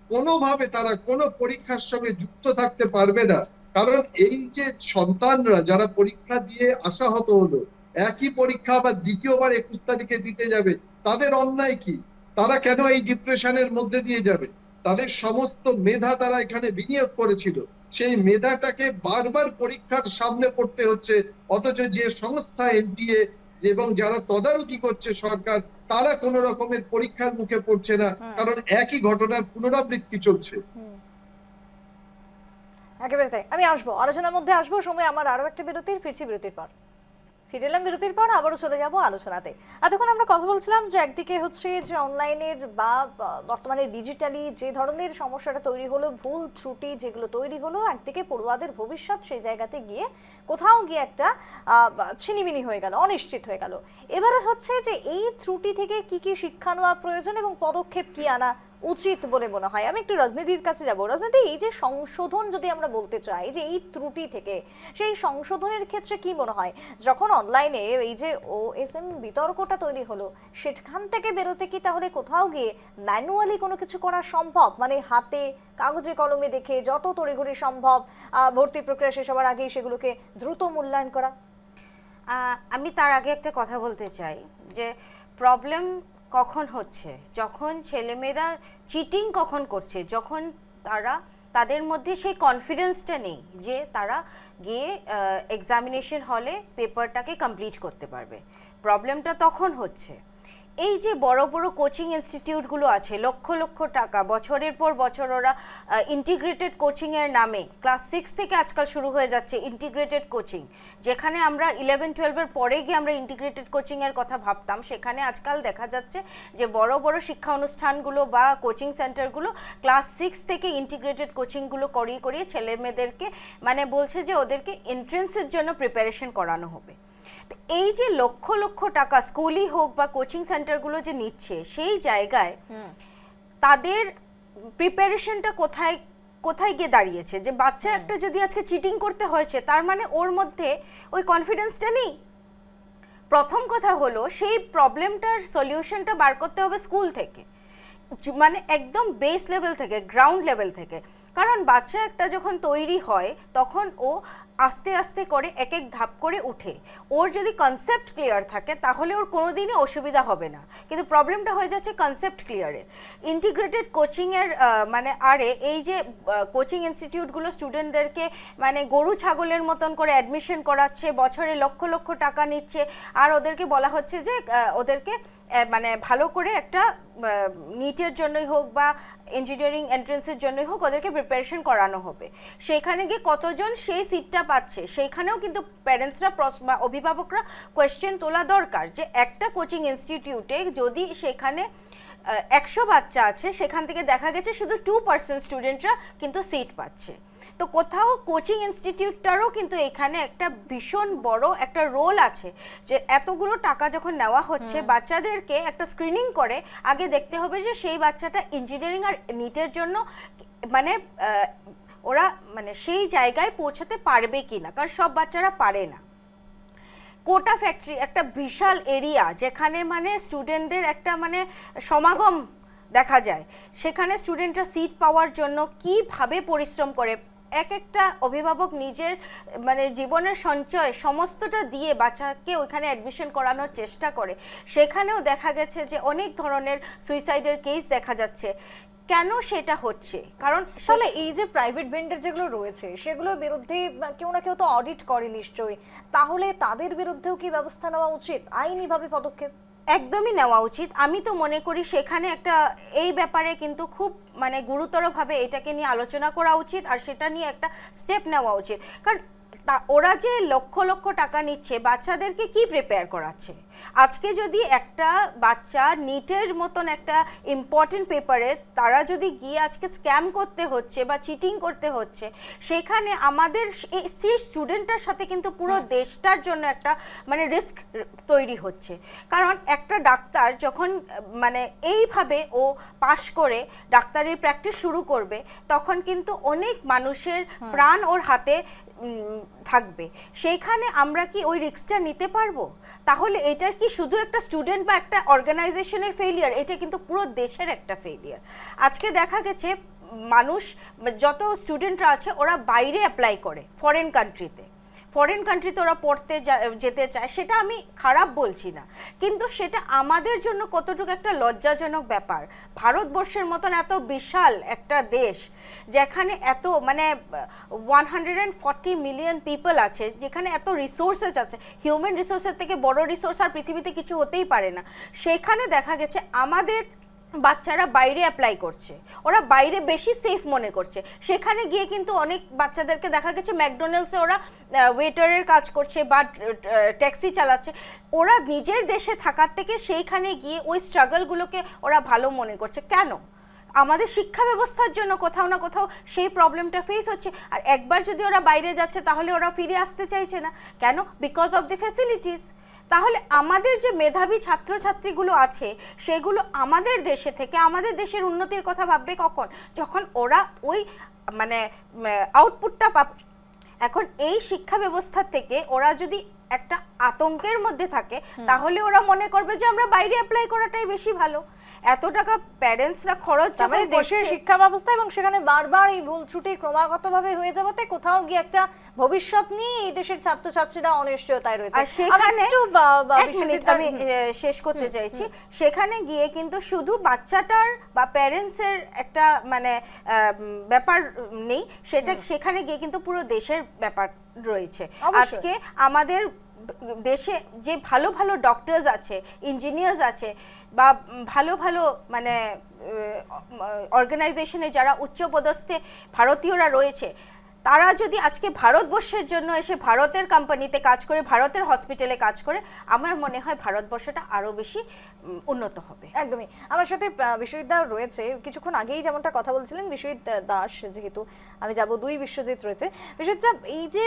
কোনোভাবে তারা কোনো পরীক্ষার সঙ্গে যুক্ত থাকতে পারবে না। কারণ এই যে সন্তানরা যারা পরীক্ষা দিয়ে আশাহত হলো, একই পরীক্ষা আবার দ্বিতীয়বার 21 তারিখে দিতে যাবে, তাদের অন্যায় কি? তারা কেন এই ডিপ্রেশনের মধ্যে দিয়ে যাবে? তাদের সমস্ত মেধা তারা এখানে বিনিয়োগ করেছিল, সেই মেধাটাকে বারবার পরীক্ষার সামনে পড়তে হচ্ছে, অথচ যে সংস্থা এনটিএ এবং যারা তদারকি করছে সরকার, তারা কোন রকমের পরীক্ষার মুখে পড়ছে না, কারণ একই ঘটনার পুনরাবৃত্তি চলছে। একেবারে তাই। আমি আসবো, আলোচনার মধ্যে আসবো, সময় আমার আরো একটা বিরতির, ফিরছি বিরতির পর। ফিরে এলাম বিরতির পর, আবারও চলে যাব আলোচনাতে। এতক্ষণ আমরা কথা বলছিলাম যে একদিকে হচ্ছে যে অনলাইনের বা বর্তমানে ডিজিটালি যে ধরনের সমস্যাটা তৈরি হলো, ভুল ত্রুটি যেগুলো তৈরি হলো, একদিকে পড়ুয়াদের ভবিষ্যৎ সেই জায়গাতে গিয়ে কোথাও গিয়ে একটা ছিনিমিনি হয়ে গেল, অনিশ্চিত হয়ে গেল। এবারে হচ্ছে যে এই ত্রুটি থেকে কি কি শিক্ষা নেওয়া প্রয়োজন এবং পদক্ষেপ কি আনা উচিত বলে মনে হয়। আমি একটু রাজনীতির কাছে যাব। রাজনীতি, এই যে সংশোধন যদি আমরা বলতে চাই, যে এই ত্রুটি থেকে সেই সংশোধনের ক্ষেত্রে কি মনে হয়, যখন অনলাইনে এই যে ওএসএম বিতর্কটা তৈরি হলো, সেখান থেকে বেরোতে কি তাহলে কোথাও গিয়ে ম্যানুয়ালি কোনো কিছু করা সম্ভব, মানে হাতে কাগজে কলমে দেখে যত তড়িঘড়ি সম্ভব ভর্তি প্রক্রিয়া শেষ হওয়ার আগেই সেগুলোকে দ্রুত মূল্যায়ন করা? আমি তার আগে একটা কথা বলতে চাই যে প্রবলেম কখন হচ্ছে, যখন ছেলেমেয়েরা চিটিং কখন করছে, যখন তাদের মধ্যে সেই কনফিডেন্সটা নেই যে তারা গিয়ে এক্সামিনেশন হলে পেপারটাকে কমপ্লিট করতে পারবে। প্রবলেমটা তখন হচ্ছে এই যে বড় বড় কোচিং ইনস্টিটিউটগুলো আছে, লক্ষ লক্ষ টাকা বছরের পর বছর ওরা ইন্টিগ্রেটেড কোচিংয়ের নামে, ক্লাস 6 থেকে আজকাল শুরু হয়ে যাচ্ছে ইন্টিগ্রেটেড কোচিং, যেখানে আমরা 11-12-এর পরে গিয়ে আমরা ইন্টিগ্রেটেড কোচিংয়ের কথা ভাবতাম, সেখানে আজকাল দেখা যাচ্ছে যে বড় বড় শিক্ষা অনুষ্ঠানগুলো বা কোচিং সেন্টারগুলো ক্লাস 6 থেকে ইন্টিগ্রেটেড কোচিংগুলো করিয়ে করিয়ে ছেলে মেয়েদেরকে মানে বলছে যে ওদেরকে এন্ট্রেন্সের জন্য প্রিপারেশন করানো হবে। এই যে লক্ষ লক্ষ টাকা স্কুলই হোক বা কোচিং সেন্টারগুলো যে নিচ্ছে, সেই জায়গায় তাদের প্রিপারেশনটা কোথায় কোথায় গিয়ে দাঁড়িয়েছে? যে বাচ্চা একটা যদি আজকে চিটিং করতে হয়েছে, তার মানে ওর মধ্যে ওই কনফিডেন্সটা নেই। প্রথম কথা হলো সেই প্রবলেমটার সলিউশনটা বার করতে হবে স্কুল থেকে, মানে একদম বেস লেভেল থেকে, গ্রাউন্ড লেভেল থেকে। কারণ বাচ্চা একটা যখন তৈরি হয় তখন ও আস্তে আস্তে করে এক এক ধাপ করে উঠে, ওর যদি কনসেপ্ট ক্লিয়ার থাকে তাহলে ওর কোনোদিনই অসুবিধা হবে না। কিন্তু প্রবলেমটা হয়ে যাচ্ছে কনসেপ্ট ক্লিয়ারে। ইন্টিগ্রেটেড কোচিংয়ের মানে আরে এই যে কোচিং ইনস্টিটিউটগুলো স্টুডেন্টদেরকে মানে গরু ছাগলের মতন করে অ্যাডমিশন করাচ্ছে, বছরে লক্ষ লক্ষ টাকা নিচ্ছে, আর ওদেরকে বলা হচ্ছে যে ওদেরকে মানে ভালো করে একটা নিটের জন্যই হোক বা ইঞ্জিনিয়ারিং এন্ট্রেন্সের জন্যই হোক ওদেরকে প্রিপারেশন করানো হবে। সেখানে গিয়ে কতজন সেই সিটটা পাচ্ছে, সেইখানেও কিন্তু প্যারেন্টসরা অভিভাবকরা কোয়েশ্চেন তোলা দরকার যে একটা কোচিং ইনস্টিটিউটে যদি সেখানে 100 বাচ্চা আছে, সেখান থেকে দেখা গেছে শুধু 2% স্টুডেন্টরা কিন্তু সিট পাচ্ছে। তো কোথাও কোচিং ইনস্টিটিউটটারও কিন্তু এখানে একটা ভীষণ বড় একটা রোল আছে, যে এতগুলো টাকা যখন নেওয়া হচ্ছে বাচ্চাদেরকে একটা স্ক্রিনিং করে আগে দেখতে হবে যে সেই বাচ্চাটা ইঞ্জিনিয়ারিং আর নিটের জন্য মানে ওরা মানে সেই জায়গায় পৌঁছাতে পারবে কি না, কারণ সব বাচ্চারা পারে না। কোটা ফ্যাক্টরি একটা বিশাল এরিয়া, যেখানে মানে স্টুডেন্টদের একটা মানে সমাগম দেখা যায়, সেখানে স্টুডেন্টরা সিট পাওয়ার জন্য কিভাবে পরিশ্রম করে, এক একটা অভিভাবক নিজের মানে জীবনের সঞ্চয় সমস্তটা দিয়ে বাচ্চাকে ওইখানে অ্যাডমিশন করানোর চেষ্টা করে। সেখানেও দেখা গেছে যে অনেক ধরনের সুইসাইডের কেস দেখা যাচ্ছে। কেন সেটা হচ্ছে, কারণ তাহলে এই যে প্রাইভেট ভেন্ডর যেগুলো রয়েছে সেগুলোর বিরুদ্ধে কেউ না কেউ তো অডিট করে নিশ্চয়ই, তাহলে তাদের বিরুদ্ধেও কি ব্যবস্থা নেওয়া উচিত, আইনিভাবে পদক্ষেপ? একদমই নেওয়া উচিত। আমি তো মনে করি সেখানে একটা এই ব্যাপারে কিন্তু খুব মানে গুরুতরভাবে এটাকে নিয়ে আলোচনা করা উচিত, আর সেটা নিয়ে একটা স্টেপ নেওয়া উচিত। কারণ ওরা যে লক্ষ লক্ষ টাকা নিচ্ছে, বাচ্চাদেরকে কি প্রিপেয়ার করাচ্ছে? আজকে যদি একটা বাচ্চা নিটের মতন একটা ইম্পর্টেন্ট পেপারে তারা যদি গিয়ে আজকে স্ক্যাম করতে হচ্ছে বা চিটিং করতে হচ্ছে, সেখানে আমাদের সেই স্টুডেন্টটার সাথে কিন্তু পুরো দেশটার জন্য একটা মানে রিস্ক তৈরি হচ্ছে। কারণ একটা ডাক্তার যখন মানে এইভাবে ও পাশ করে ডাক্তারির প্র্যাকটিস শুরু করবে, তখন কিন্তু অনেক মানুষের প্রাণ ওর হাতে থাকবে। সেইখানে আমরা কি ওই রিস্কটা নিতে পারবো? তাহলে এটা কি শুধু একটা স্টুডেন্ট বা একটা অর্গানাইজেশনের ফেলিয়ার? এটা কিন্তু পুরো দেশের একটা ফেলিয়ার। আজকে দেখা গেছে মানুষ, যত স্টুডেন্টরা আছে ওরা বাইরে অ্যাপ্লাই করে ফরেন কান্ট্রিতে ওরা পড়তে যেতে চায়, সেটা আমি খারাপ বলছি না, কিন্তু সেটা আমাদের জন্য কতটুকু একটা লজ্জাজনক ব্যাপার। ভারতবর্ষের মতন এত বিশাল একটা দেশ, যেখানে এত মানে 140 মিলিয়ন পিপল আছে, যেখানে এত রিসোর্সেস আছে, হিউম্যান রিসোর্সের থেকে বড় রিসোর্স আর পৃথিবীতে কিছু হতেই পারে না। সেখানে দেখা গেছে আমাদের বাচ্চারা বাইরে অ্যাপ্লাই করছে, ওরা বাইরে বেশি সেফ মনে করছে। সেখানে গিয়ে কিন্তু অনেক বাচ্চাদেরকে দেখা গেছে ম্যাকডোনাল্ডসে ওরা ওয়েটারের কাজ করছে বা ট্যাক্সি চালাচ্ছে। ওরা নিজের দেশে থাকার থেকে সেইখানে গিয়ে ওই স্ট্রাগলগুলোকে ওরা ভালো মনে করছে। কেন? আমাদের শিক্ষা ব্যবস্থার জন্য কোথাও না কোথাও সেই প্রবলেমটা ফেস হচ্ছে। আর একবার যদি ওরা বাইরে যাচ্ছে তাহলে ওরা ফিরে আসতে চাইছে না। কেন? Because of the facilities. তাহলে আমাদের যে মেধাবী ছাত্রছাত্রীগুলো আছে, সেগুলো আমাদের দেশে থেকে আমাদের দেশের উন্নতির কথা ভাববে কখন? যখন ওরা ওই মানে আউটপুটটা পাবে। এখন এই শিক্ষা ব্যবস্থা থেকে ওরা যদি একটা আতঙ্কের মধ্যে থাকে, তাহলে ওরা মনে করবে যে আমরা বাইরে অ্যাপ্লাই করাটাই বেশি ভালো। এত টাকা প্যারেন্টসরা খরচ যখন দেশের করছে, শিক্ষা ব্যবস্থা এবং সেখানে বারবার এই ভুল ত্রুটি ক্রমাগতভাবে হয়ে যাওয়াতে কোথাও গিয়ে একটা ভবিষ্যৎ নিয়ে এই দেশের ছাত্রছাত্রীরা অনিশ্চয়তায় রয়েছে। আর সেখানে এক মিনিট বিশ্বজিৎ আমি শেষ করতে চাইছি। সেখানে গিয়ে কিন্তু শুধু বাচ্চাটার বা প্যারেন্টসের একটা মানে ব্যাপার নেই, সেটা সেখানে গিয়ে কিন্তু পুরো দেশের ব্যাপার রয়েছে। আজকে আমাদের দেশে যে ভালো ভালো ডক্টরস আছে, ইঞ্জিনিয়ার্স আছে, বা ভালো ভালো মানে অর্গানাইজেশনে যারা উচ্চপদস্থে ভারতীয়রা রয়েছে, তারা যদি আজকে ভারতবর্ষের জন্য এসে ভারতের কোম্পানিতে কাজ করে, ভারতের হসপিটালে কাজ করে, আমার মনে হয় ভারতবর্ষটা আরো বেশি উন্নত হবে। একদমই। আমার সাথে বিশ্বজিৎ দা রয়েছে, কিছুক্ষণ আগেই যেমনটা কথা বলছিলেন বিশ্বজিৎ দাস, যেহেতু আমি যাব দুই বিশ্বজিৎ রয়েছে। বিশ্বজিৎ দা, এই যে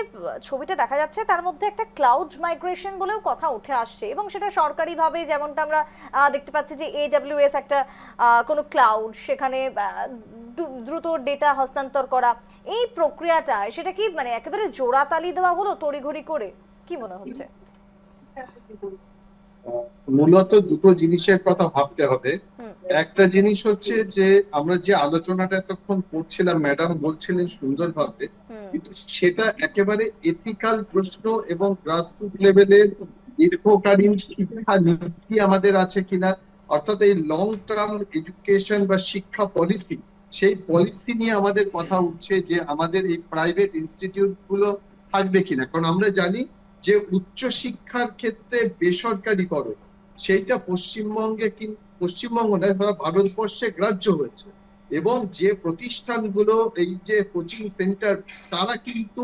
ছবিটা দেখা যাচ্ছে তার মধ্যে একটা ক্লাউড মাইগ্রেশন বলেও কথা উঠে আসছে, এবং সেটা সরকারিভাবে যেমনটা আমরা দেখতে পাচ্ছি যে AWS একটা কোনো ক্লাউড, সেখানে দ্রুত ডেটা হস্তান্তর করা, এই প্রক্রিয়াটা সেটা কি মানে একেবারে জোড়াতালি দেওয়া হলো তড়িঘড়ি করে, কি মনে হচ্ছে? মূলত দুটো জিনিসের কথা ভাবতে হবে। একটা জিনিস হচ্ছে যে আমরা যে আলোচনাটা এতক্ষণ করছিলাম, ম্যাডাম বলছিলেন সুন্দরভাবে, কিন্তু সেটা একেবারে এথিক্যাল প্রশ্ন এবং গ্রাসরুট লেভেলের দীর্ঘকালীন শিক্ষা নীতি আমাদের আছে কিনা, অর্থাৎ এই লং টার্ম এডুকেশন বা শিক্ষা পলিসি, সেই পলিসি নিয়ে আমাদের কথা উঠছে যে আমাদের এই প্রাইভেট ইনস্টিটিউট গুলো থাকবে কিনা। কারণ আমরা জানি যে উচ্চ শিক্ষার ক্ষেত্রে বেসরকারীকরণ সেইটা পশ্চিমবঙ্গ নয়, ভারতবর্ষে গ্রাহ্য হয়েছে, এবং যে প্রতিষ্ঠানগুলো এই যে কোচিং সেন্টার, তারা কিন্তু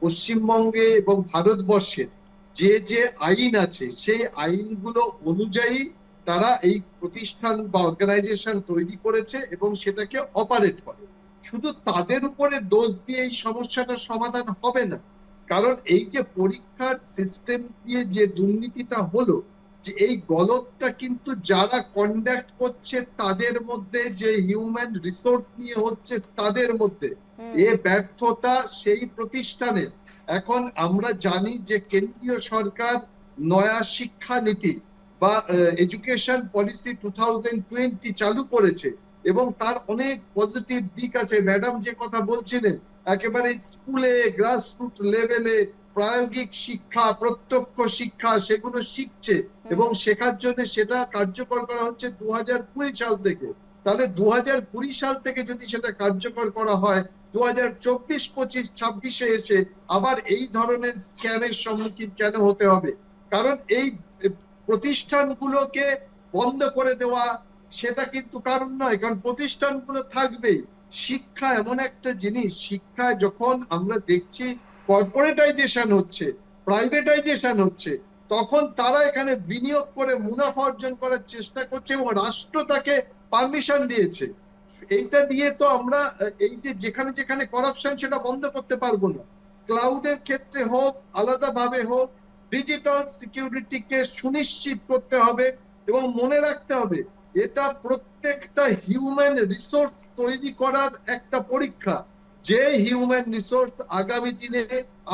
পশ্চিমবঙ্গে এবং ভারতবর্ষের যে যে আইন আছে সেই আইনগুলো অনুযায়ী তারা এই প্রতিষ্ঠান বা অর্গানাইজেশন তৈরি করেছে এবং সেটাকে অপারেট করে। শুধু তাদের উপরে দোষ দিয়ে এই সমস্যাটার সমাধান হবে না। কারণ এই যে পরীক্ষার সিস্টেম দিয়ে যে দুর্নীতিটা হলো, যে এই গলতটা কিন্তু যারা কন্ডাক্ট করছে তাদের মধ্যে, যে হিউম্যান রিসোর্স নিয়ে হচ্ছে তাদের মধ্যে, এ ব্যর্থতা সেই প্রতিষ্ঠানের। এখন আমরা জানি যে কেন্দ্রীয় সরকার নয়া শিক্ষা নীতি বা এডুকেশন পলিসি 2020 চালু করেছে, এবং তার অনেক পজিটিভ দিক আছে। ম্যাডাম যে কথা বলছিলেন, একেবারে স্কুলে গ্রাসরুট লেভেলে প্রায়োগিক শিক্ষা, প্রত্যক্ষ শিক্ষা সেগুলো শিখছে, এবং শেখার জন্য সেটা কার্যকর করা হচ্ছে 2020 সাল থেকে। তাহলে 2020 সাল থেকে যদি সেটা কার্যকর করা হয়, 2024, 25, 26-এ এসে আবার এই ধরনের স্ক্যামের সম্মুখীন কেন হতে হবে? কারণ এই প্রতিষ্ঠানগুলোকে বন্ধ করে দেওয়া সেটা কিন্তু কারণ নয়, কারণ প্রতিষ্ঠানগুলো থাকবেই। শিক্ষা এমন একটা জিনিস, শিক্ষায় যখন আমরা দেখছি কর্পোরেটাইজেশন হচ্ছে, প্রাইভেটাইজেশন হচ্ছে, তখন তারা এখানে বিনিয়োগ করে মুনাফা অর্জন করার চেষ্টা করছে এবং রাষ্ট্র তাকে পারমিশন দিয়েছে। এইটা দিয়ে তো আমরা এই যে যেখানে যেখানে করাপশন সেটা বন্ধ করতে পারবো না। ক্লাউডের ক্ষেত্রে হোক, আলাদাভাবে হোক, ডিজিটাল সিকিউরিটিকে সুনিশ্চিত করতে হবে এবং মনে রাখতে হবে এটা প্রত্যেকটা হিউম্যান রিসোর্স তৈরি করার একটা পরীক্ষা। যে হিউম্যান রিসোর্স আগামী দিনে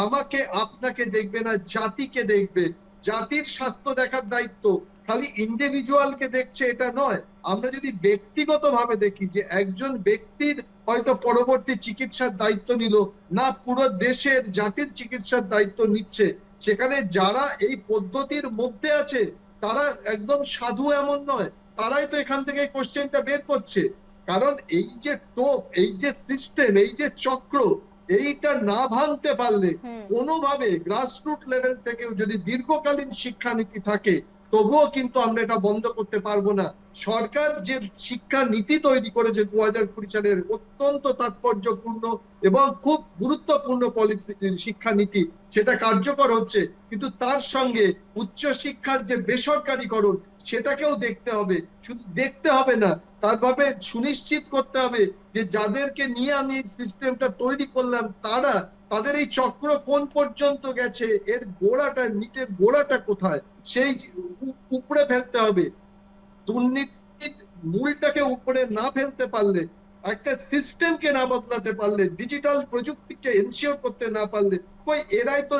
আমাকে আপনাকে দেখবে না, জাতিকে দেখবে। জাতির স্বাস্থ্য দেখার দায়িত্ব খালি ইন্ডিভিজুয়ালকে দেখছে এটা নয়। আমরা যদি ব্যক্তিগতভাবে দেখি যে একজন ব্যক্তির হয়তো পরবর্তী চিকিৎসার দায়িত্ব নিল না, পুরো দেশের জাতির চিকিৎসার দায়িত্ব নিচ্ছে, সেখানে যারা এই পদ্ধতির মধ্যে আছে তারা একদম সাধু এমন নয়, তারাই তো এখান থেকে কোশ্চেনটা বের করছে। কারণ এই যে টোপ, এই যে সিস্টেম, এই যে চক্র, এইটা না ভাঙতে পারলে কোনোভাবে গ্রাসরুট লেভেল থেকেও যদি দীর্ঘকালীন শিক্ষানীতি থাকে তবুও কিন্তু আমরা এটা বন্ধ করতে পারবো না। সরকার যে শিক্ষা নীতি তৈরি করেছে 2020 সালের, অত্যন্ত তাৎপর্যপূর্ণ এবং খুব গুরুত্বপূর্ণ পলিসি শিক্ষানীতি, সেটা কার্যকর হচ্ছে, কিন্তু তার সঙ্গে উচ্চশিক্ষার যে বেসরকারীকরণ সেটাকেও দেখতে হবে। শুধু দেখতে হবে না, তারভাবে সুনিশ্চিত করতে হবে যে যাদেরকে নিয়ে আমি এই সিস্টেমটা তৈরি করলাম তারা, তাদের এই চক্র কোন পর্যন্ত গেছে, এর গোড়াটা, নিচের গোড়াটা কোথায়, সেই উপরে ফেলতে হবে। দুর্নীতির মূলটাকে উপরে না ফেলতে পারলে, একটা সিস্টেমকে না বদলাতে পারলে, ডিজিটাল প্রযুক্তিকে এনশিওর করতে না পারলে, কই এরাই তো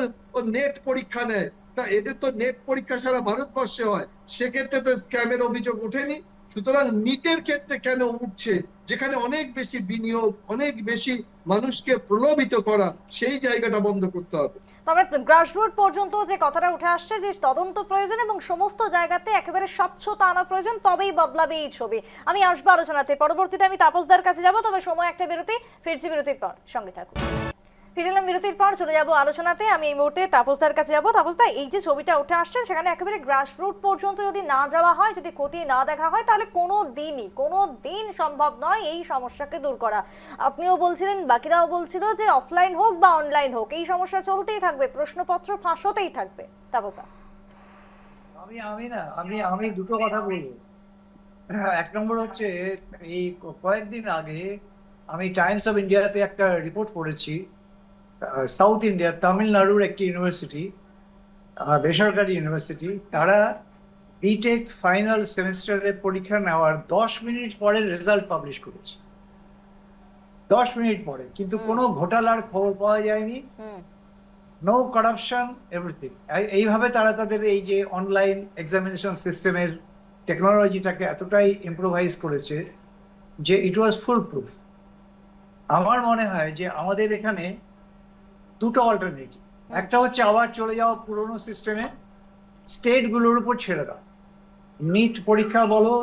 নেট পরীক্ষা নেয়, তা এদের তো নেট পরীক্ষা সারা ভারতবর্ষে হয়, সেক্ষেত্রে তো স্ক্যামের অভিযোগ ওঠেনি। সুতরাং নিটের ক্ষেত্রে কেন উঠছে, যেখানে অনেক বেশি বিনিয়োগ, অনেক বেশি মানুষকে প্রলোভিত করা, সেই জায়গাটা বন্ধ করতে হবে। তবে গ্রাসরুট পর্যন্ত যে কথাটা উঠে আসছে যে তদন্ত প্রয়োজন এবং সমস্ত জায়গাতে একেবারে স্বচ্ছতা আনা প্রয়োজন, তবেই বদলাবে এই ছবি। আমি আসবো আলোচনাতে, পরবর্তীতে আমি তাপসদার কাছে যাব, তবে সময় একটা বিরতি, ফিরছি বিরতির পর, সঙ্গে থাকুন। ফিরলাম বিরতির পর, চলে যাব আলোচনাতে। আমি এই মুহূর্তে তাপসদার কাছে যাব। তাপসদা, এই যে ছবিটা উঠে আসছে সেখানে একেবারে গ্রাসরুট পর্যন্ত যদি না যাওয়া হয়, যদি খতিয়ে না দেখা হয়, তাহলে কোনো দিন সম্ভব নয় এই সমস্যাকে দূর করা। আপনিও বলছিলেন, বাকিরাও বলছিল যে অফলাইন হোক বা অনলাইন হোক এই সমস্যা চলতেই থাকবে, প্রশ্নপত্র ফাঁস হতেই থাকবে। তাপসদা, আমি দুটো কথা বলবো। এক নম্বর হচ্ছে, এই কয়েকদিন আগে আমি টাইমস অফ ইন্ডিয়াতে একটা রিপোর্ট পড়েছি। সাউথ ইন্ডিয়া, তামিলনাড়ুর একটি ইউনিভার্সিটি, বেসরকারি ইউনিভার্সিটি, তারা বিটেক ফাইনাল সেমিস্টারের পরীক্ষা নেওয়ার 10 মিনিট পরে রেজাল্ট পাবলিশ করেছে। 10 মিনিট পরে, কিন্তু কোনো ঘোটালার খবর পাওয়া যায়নি, নো কারাপশন, এভরিথিং। এইভাবে তারা তাদের এই যে অনলাইন এক্সামিনেশন সিস্টেমের টেকনোলজিটাকে এতটাই ইম্প্রোভাইজ করেছে যে ইট ওয়াজ ফুল প্রুফ। আমার মনে হয় যে আমাদের এখানে দুটো অল্টারনেটিভ। একটা হচ্ছে আবার চলে যাওয়া পুরোনো সিস্টেমে, স্টেট গুলোর উপর ছেড়ে দাও। নিট পরীক্ষা বলো,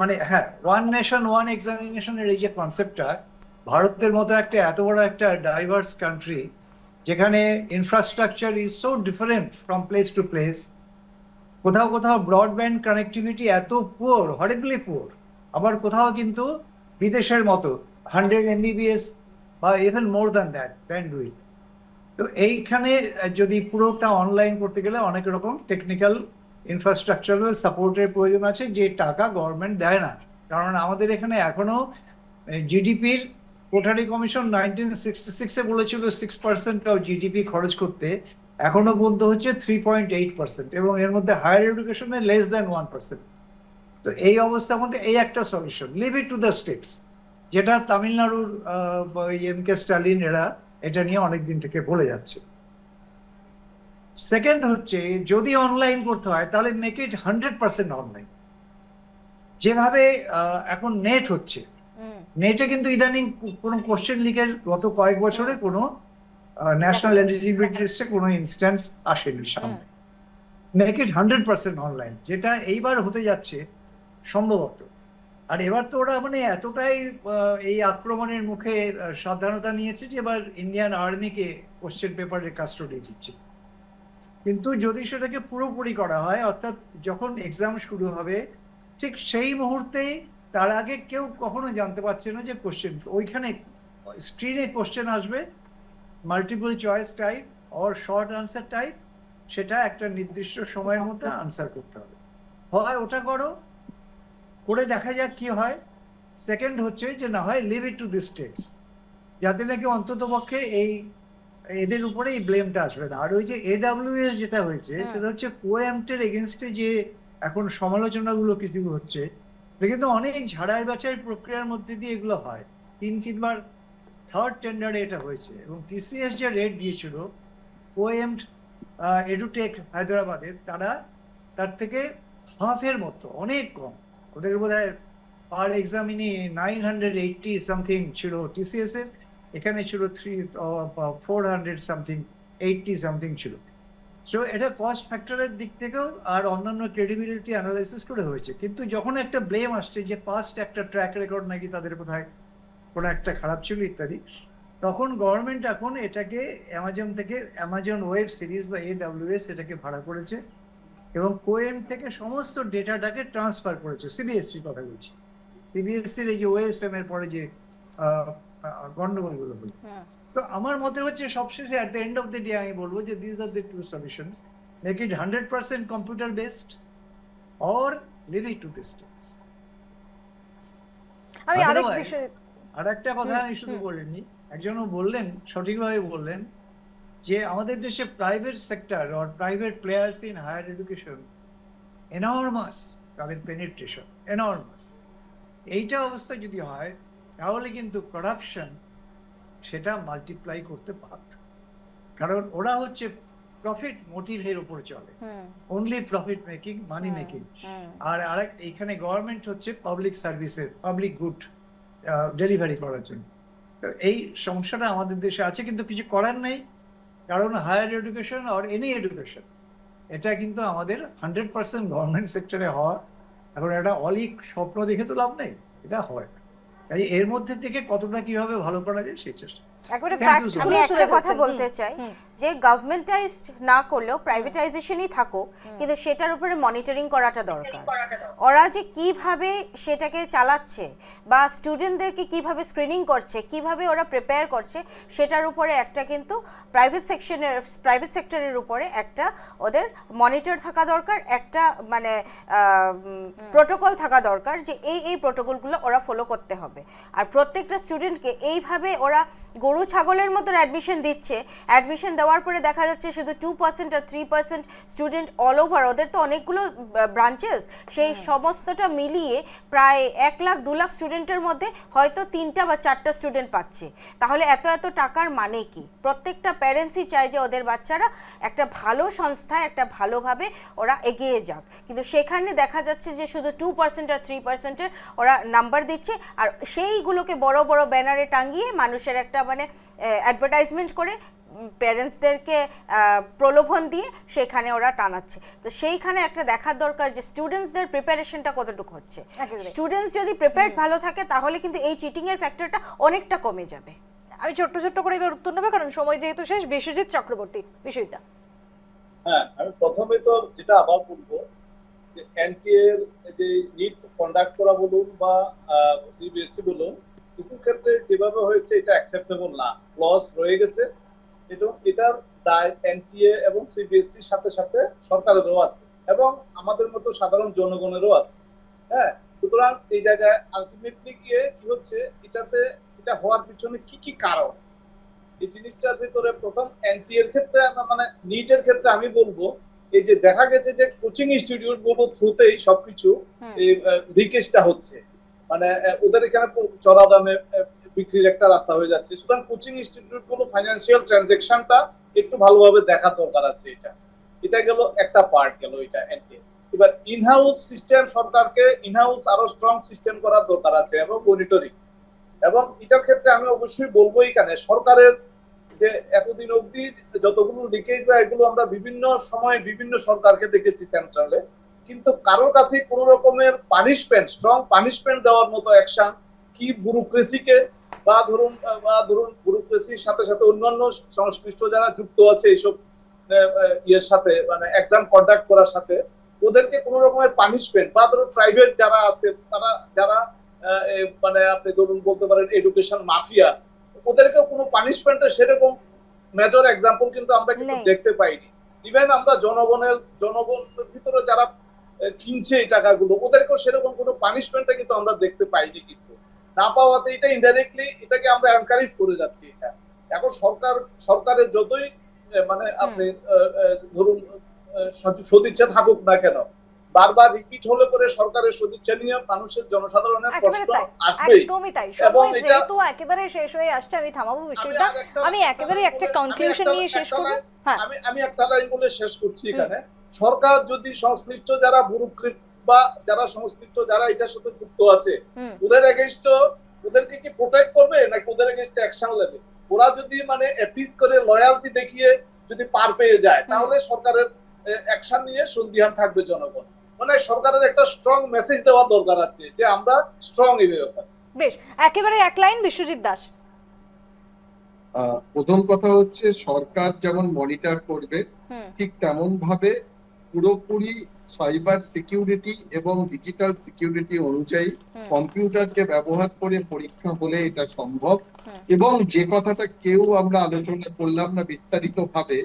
মানে হ্যাঁ, ওয়ান নেশন ওয়ান এক্সামিনেশনের এই যে কনসেপ্টটা, ভারতের মতো একটা এত বড় একটা ডাইভার্স কান্ট্রি, যেখানে infrastructure is so different from place to place, কোথাও কোথাও ব্রডব্যান্ড কানেক্টিভিটি এত পুয়ার, হরিবলি পুয়ার, আবার কোথাও কিন্তু বিদেশের মতো 100 MBPS বা even more than that bandwidth. তো এইখানে যদি পুরোটা অনলাইন করতে গেলে অনেক রকম টেকনিক্যাল ইনফ্রাস্ট্রাকচারাল সাপোর্টের প্রয়োজন আছে, যে টাকা গভর্নমেন্ট দেয় না। কারণ আমাদের এখানে এখনো জিডিপির, কোঠারি কমিশন 1966-এ বলেছিল 6% অফ জিডিপি খরচ করতে, এখনো পর্যন্ত হচ্ছে 3.8%, এবং এর মধ্যে হায়ার এডুকেশনে লেস দ্যান 1%। তো এই অবস্থার মধ্যে এই একটা solution, leave it to the states, যেটা তামিলনাড়ুর MK স্টালিন এরা এটা নিয়ে অনেকদিন থেকে বলে যাচ্ছে। সেকেন্ড হচ্ছে, যদি অনলাইন করতে হয় তাহলে মেক ইট 100% অনলাইন। যেভাবে এখন নেট হচ্ছে, নেটে কিন্তু ইদানিং কোনো কোশ্চেন লিকের গত কয়েক বছরে কোনো ন্যাশনাল এলিজিবিলিটি টেস্টে কোনো ইনস্ট্যান্স আসেনি সামনে। মেক ইট 100% অনলাইন, যেটা এইবার হতে যাচ্ছে সম্ভবত। আর এবার তো ওরা মানে এতটাই এই আক্রমণের মুখে সাবধানতা নিয়েছে যে এবার ইন্ডিয়ান আর্মিকে কোশ্চেন পেপারের কাস্টডি দিচ্ছে। কিন্তু যদি সেটাকে পুরোপুরি করা হয়, অর্থাৎ যখন এক্সাম শুরু হবে ঠিক সেই মুহূর্তেই, তার আগে কেউ কখনো জানতে পারছে না যে কোশ্চেন ওইখানে স্ক্রিনে কোশ্চেন আসবে, multiple choice type or short answer type, সেটা একটা নির্দিষ্ট সময়ের মধ্যে আনসার করতে হবে। হয় ওটা করো, করে দেখা যাক কি হয়। সেকেন্ড হচ্ছে যে না হয় leave it to the states, যাতে নাকি অন্তত পক্ষে এদের উপরে এই ব্লেমটা আসবে না। আর ওই যে AWS যেটা হয়েছে সেটা হচ্ছে কোএমটের এগেনস্টে যে এখন সমালোচনাগুলো কিছু হচ্ছে, এটা কিন্তু অনেক ঝাড়াই বাছাই প্রক্রিয়ার মধ্যে দিয়ে এগুলো হয়। তিনবার থার্ড টেন্ডারে এটা হয়েছে, এবং TCS যে রেট দিয়েছিল কোএমট এডুটেক হায়দ্রাবাদের, তার থেকে হাফের মতো, অনেক কম। ওদের বোধ হয় পার এক্সামিনে 980 সামথিং ছিল TCS এর, এখানে ছিল 400 সামথিং, 80 সামথিং ছিল। সো এটা কস্ট ফ্যাক্টরের দিক থেকেও আর অন্যান্য ক্রেডিবিলিটি অ্যানালাইসিস করে হয়েছে। কিন্তু যখন একটা ব্লেম আসছে যে পাস্ট একটা ট্র্যাক রেকর্ড নাকি তাদের কোথায় কোনো একটা খারাপ ছিল ইত্যাদি, তখন গভর্নমেন্ট এখন এটাকে অ্যামাজন থেকে, অ্যামাজন ওয়েব সিরিজ বা AWS এটাকে ভাড়া করেছে এবং কোএম থেকে সমস্ত ডেটাটাকে ট্রান্সফার করেছে। CBSE কথা বলছি, CBSE এই যে OSM এর পরে যে গন্ডগোলগুলো হলো। তো আমার মতে হচ্ছে সবশেষে at the end of the day আমি বলবো যে these are the two solutions: make it 100% computer based or leave it to the states. আমি আরেক Otherwise, বিষয় আর একটা কথা আমি শুধু বলিনি, একজনও বললেন, সঠিকভাবে বললেন, যে আমাদের দেশে private sector or private players in higher education enormous, তাদের পেনিট্রেশন এনর্মাস। এইটা অবস্থা যদি হয় তাহলে কিন্তু করাপশন সেটা মাল্টিপ্লাই করতে বাধ্য, কারণ ওরা হচ্ছে প্রফিট মোটিভের উপর চলে, only profit making, money making. আর আরেক এইখানে গভর্নমেন্ট হচ্ছে পাবলিক সার্ভিসের, পাবলিক গুড ডেলিভারি করার জন্য। তো এই সমস্যাটা আমাদের দেশে আছে, কিন্তু কিছু করার নেই, কারণ higher education or any education এটা কিন্তু আমাদের 100% গভর্নমেন্ট সেক্টরে হওয়া। এখন একটা অলিক স্বপ্ন দেখে তো লাভ নেই, এটা হয়। তাই এর মধ্যে থেকে কতটা কিভাবে ভালো করা যায় সেই চেষ্টা। একবারে Thank you fact so much. আমি গুলো একটা তুলে কথা ধরছেন। বলতে চাই যে গভর্নমেন্টাইজড না করলেও প্রাইভেটাইজেশনই থাকুক, কিন্তু সেটার উপরে মনিটরিং করাটা দরকার। ওরা যে কিভাবে সেটাকে চালাচ্ছে বা স্টুডেন্টদেরকে কিভাবে স্ক্রিনিং করছে, কিভাবে ওরা প্রিপেয়ার করছে, সেটার উপরে একটা কিন্তু প্রাইভেট সেক্টরের উপরে একটা ওদের মনিটর থাকা দরকার, একটা মানে প্রোটোকল থাকা দরকার যে এই প্রোটোকলগুলো ওরা ফলো করতে হবে। আর প্রত্যেকটা স্টুডেন্টকে এইভাবে ওরা গরু ছাগলের মতন অ্যাডমিশন দিচ্ছে, অ্যাডমিশন দেওয়ার পরে দেখা যাচ্ছে শুধু 2% আর 3% স্টুডেন্ট অল ওভার, ওদের তো অনেকগুলো ব্রাঞ্চেস, সেই সমস্তটা মিলিয়ে প্রায় 1 লাখ 2 লাখ স্টুডেন্টের মধ্যে হয়তো 3টা বা 4টা স্টুডেন্ট পাচ্ছে। তাহলে এত টাকার মানে কি? প্রত্যেকটা প্যারেন্টসই চায় যে ওদের বাচ্চারা একটা ভালো সংস্থায়, একটা ভালোভাবে ওরা এগিয়ে যাক, কিন্তু সেখানে দেখা যাচ্ছে যে শুধু 2% আর 3%-এর ওরা নাম্বার দিচ্ছে, আর সেইগুলোকে বড় বড় ব্যানারে টাঙিয়ে মানুষের একটা মানে অ্যাডভার্টাইজমেন্ট করে প্যারেন্টসদেরকে প্রলোভন দিয়ে সেখানে ওরা টানাচ্ছে। তো সেইখানে একটা দেখার দরকার যে স্টুডেন্টসদের প্রিপারেশনটা কতটুকু হচ্ছে। স্টুডেন্টস যদি প্রিপেয়ার্ড ভালো থাকে তাহলে কিন্তু এই চিটিং এর ফ্যাক্টরটা অনেকটা কমে যাবে। আমি ছোট্ট করে এবার উত্তর নেব, কারণ সময় যেহেতু শেষ। বিশ্বজিৎ চক্রবর্তী, বিষয়টা। হ্যাঁ, আমি প্রথমে তো যেটা আবার বলবো যে এনটিএ এর যে নিট কন্ডাক্ট করা বলুন বা সিবিএসসি বলুন, কিছু ক্ষেত্রে যেভাবে হয়েছে এটা অ্যাকসেপ্টেবল না, ফ্লস রয়ে গেছে। এটার দায় এনটিএ এবং সিবিএসসির সাথে সাথে সরকারেরও আছে এবং আমাদের মতো সাধারণ জনগণেরও আছে। হ্যাঁ, সুতরাং এই জায়গায় আলটিমেটলি গিয়ে কি হচ্ছে, এটা হওয়ার পিছনে কি কারণ, এই জিনিসটার ভিতরে প্রথম এনটিএ এর ক্ষেত্রে মানে নিটের ক্ষেত্রে আমি বলবো এই যে দেখা গেছে যে কোচিং ইনস্টিটিউট গুলো থ্রুতেই সবকিছু এই লিকেজটা হচ্ছে, মানে ওদের এখানে চড়া দামে বিক্রির একটা রাস্তা হয়ে যাচ্ছে। সুতরাং কোচিং ইনস্টিটিউট গুলো ফাইন্যান্সিয়াল ট্রানজাকশনটা একটু ভালোভাবে দেখা দরকার আছে। এটা গেল একটা পার্ট, গেল এটা এনটিএ। এবার ইনহাউস সিস্টেম, সরকারকে ইনহাউস আরো স্ট্রং সিস্টেম করার দরকার আছে এবং মনিটরিং। এবং এটার ক্ষেত্রে আমি অবশ্যই বলবো এখানে সরকারের যে এতদিন অবধি যতগুলো লিকেজ বা এগুলো আমরা বিভিন্ন সময়ে বিভিন্ন সরকারকে দেখেছি সেন্ট্রালে, কিন্তু কারোর কাছে কোনো রকমের পানিশমেন্ট, স্ট্রং পানিশমেন্ট দেওয়ার মতো অ্যাকশন কি ব্যুরোক্রেসিকে বা ধরুন ব্যুরোক্রেসির সাথে সাথে অন্যান্য সংশ্লিষ্ট যারা যুক্ত আছে এইসব ইয়ের সাথে, মানে এক্সাম কন্ডাক্ট করার সাথে, ওদেরকে কোনো রকমের পানিশমেন্ট বা ধরুন প্রাইভেট যারা আছে তারা যারা মানে আপনি ধরুন বলতে পারেন এডুকেশন মাফিয়া, ওদেরকেও কোনো পানিশমেন্টের সেরকম মেজর এক্সাম্পল কিন্তু আমরা কিন্তু নেই। দেখতে পাইনি। ইভেন আমরা জনগণের ভিতরে যারা কিনছে এই টাকাগুলো, ওদেরকেও সেরকম কোনো পানিশমেন্টটা কিন্তু আমরা দেখতে পাইনি। কিন্তু না পাওয়াতে এটা ইনডাইরেক্টলি এটাকে আমরা এনকারেজ করে যাচ্ছি। এটা এখন সরকারের যতই মানে আপনি ধরুন সদিচ্ছা থাকুক না কেন, বারবার রিপিট হলে পরে সরকারের সদিচ্ছা নিয়ে মানুষের জনসাধারণের একেবারে প্রশ্ন তাই, আসবেই। একদমই তাই। এবং সময় এটা যেহেতু একেবারে শেষ হয়ে আসছে, আমি থামাবো বিষয়টা। আমি একেবারে একটা কনক্লুশন নিয়ে শেষ করবো। হ্যাঁ, আমি একটা লাইন বলে শেষ করছি এখানে। সরকার যদি সংশ্লিষ্ট যারা ব্যুরোক্রেট বা যারা সংশ্লিষ্ট যারা এটার সাথে যুক্ত আছে, ওদের এগেইনস্ট ওদেরকে কি প্রোটেক্ট করবে নাকি ওদের এগেইনস্ট অ্যাকশন নেবে? ওরা যদি মানে অ্যাপিজ করে লয়ালটি দেখিয়ে যদি পার পেয়ে যায়, তাহলে সরকারের অ্যাকশন নিয়ে সন্দিহান থাকবে জনগণ। মানে সরকারের একটা স্ট্রং মেসেজ দেওয়ার দরকার আছে যে আমরা স্ট্রং এই ব্যাপারে। বেশ, একেবারে এক লাইন বিশ্বজিৎ দাস। প্রথম কথা হচ্ছে সরকার যেমন মনিটর করবে, ঠিক তেমন ভাবে পুরোপুরি সাইবার সিকিউরিটি এবং ডিজিটাল সিকিউরিটি অনুযায়ী কম্পিউটারকে ব্যবহার করে পরীক্ষা হলে এটা সম্ভব। এবং যে কথাটা কেউ আমরা আলোচনা করলাম না বিস্তারিত ভাবে,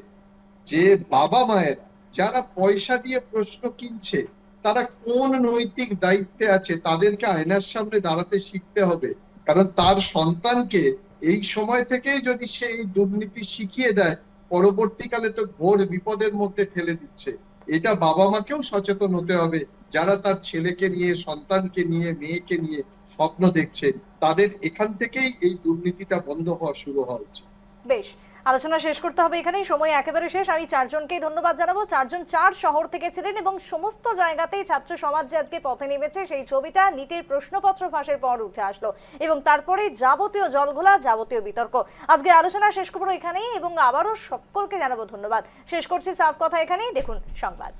যে বাবা মায়েরা যারা পয়সা দিয়ে প্রশ্ন কিনছে তারা কোন নৈতিক দায়িত্বে আছে, তাদেরকে আয়নার সামনে দাঁড়াতে শিখতে হবে। কারণ তার সন্তানকে এই সময় থেকেই যদি সে এই দুর্নীতি শিখিয়ে দেয়, পরবর্তীকালে তো ঘোর বিপদের মধ্যে ফেলে দিচ্ছে। এটা বাবা মাকেও সচেতন হতে হবে, যারা তার ছেলেকে নিয়ে, সন্তানকে নিয়ে, মেয়েকে নিয়ে স্বপ্ন দেখছে, তাদের এখান থেকেই এই দুর্নীতিটা বন্ধ হওয়া শুরু হওয়া উচিত। বেশ, আলোচনা শেষ করতে হবে এখানেই, সময় একেবারে শেষ। আমি চারজনকেই ধন্যবাদ জানাবো। চারজন চার শহর থেকে ছিলেন এবং সমস্ত জায়গাতেই ছাত্র সমাজ যে আজকে পথে নেমেছে সেই ছবিটা নিটের প্রশ্নপত্র ফাঁসের পর উঠে আসলো এবং তারপরে যাবতীয় জলঘোলা, যাবতীয় বিতর্ক। আজকে আলোচনা শেষ করবো এখানেই এবং আবারও সকলকে জানাবো ধন্যবাদ। শেষ করছি সাফ কথা এখানেই। দেখুন সংবাদ।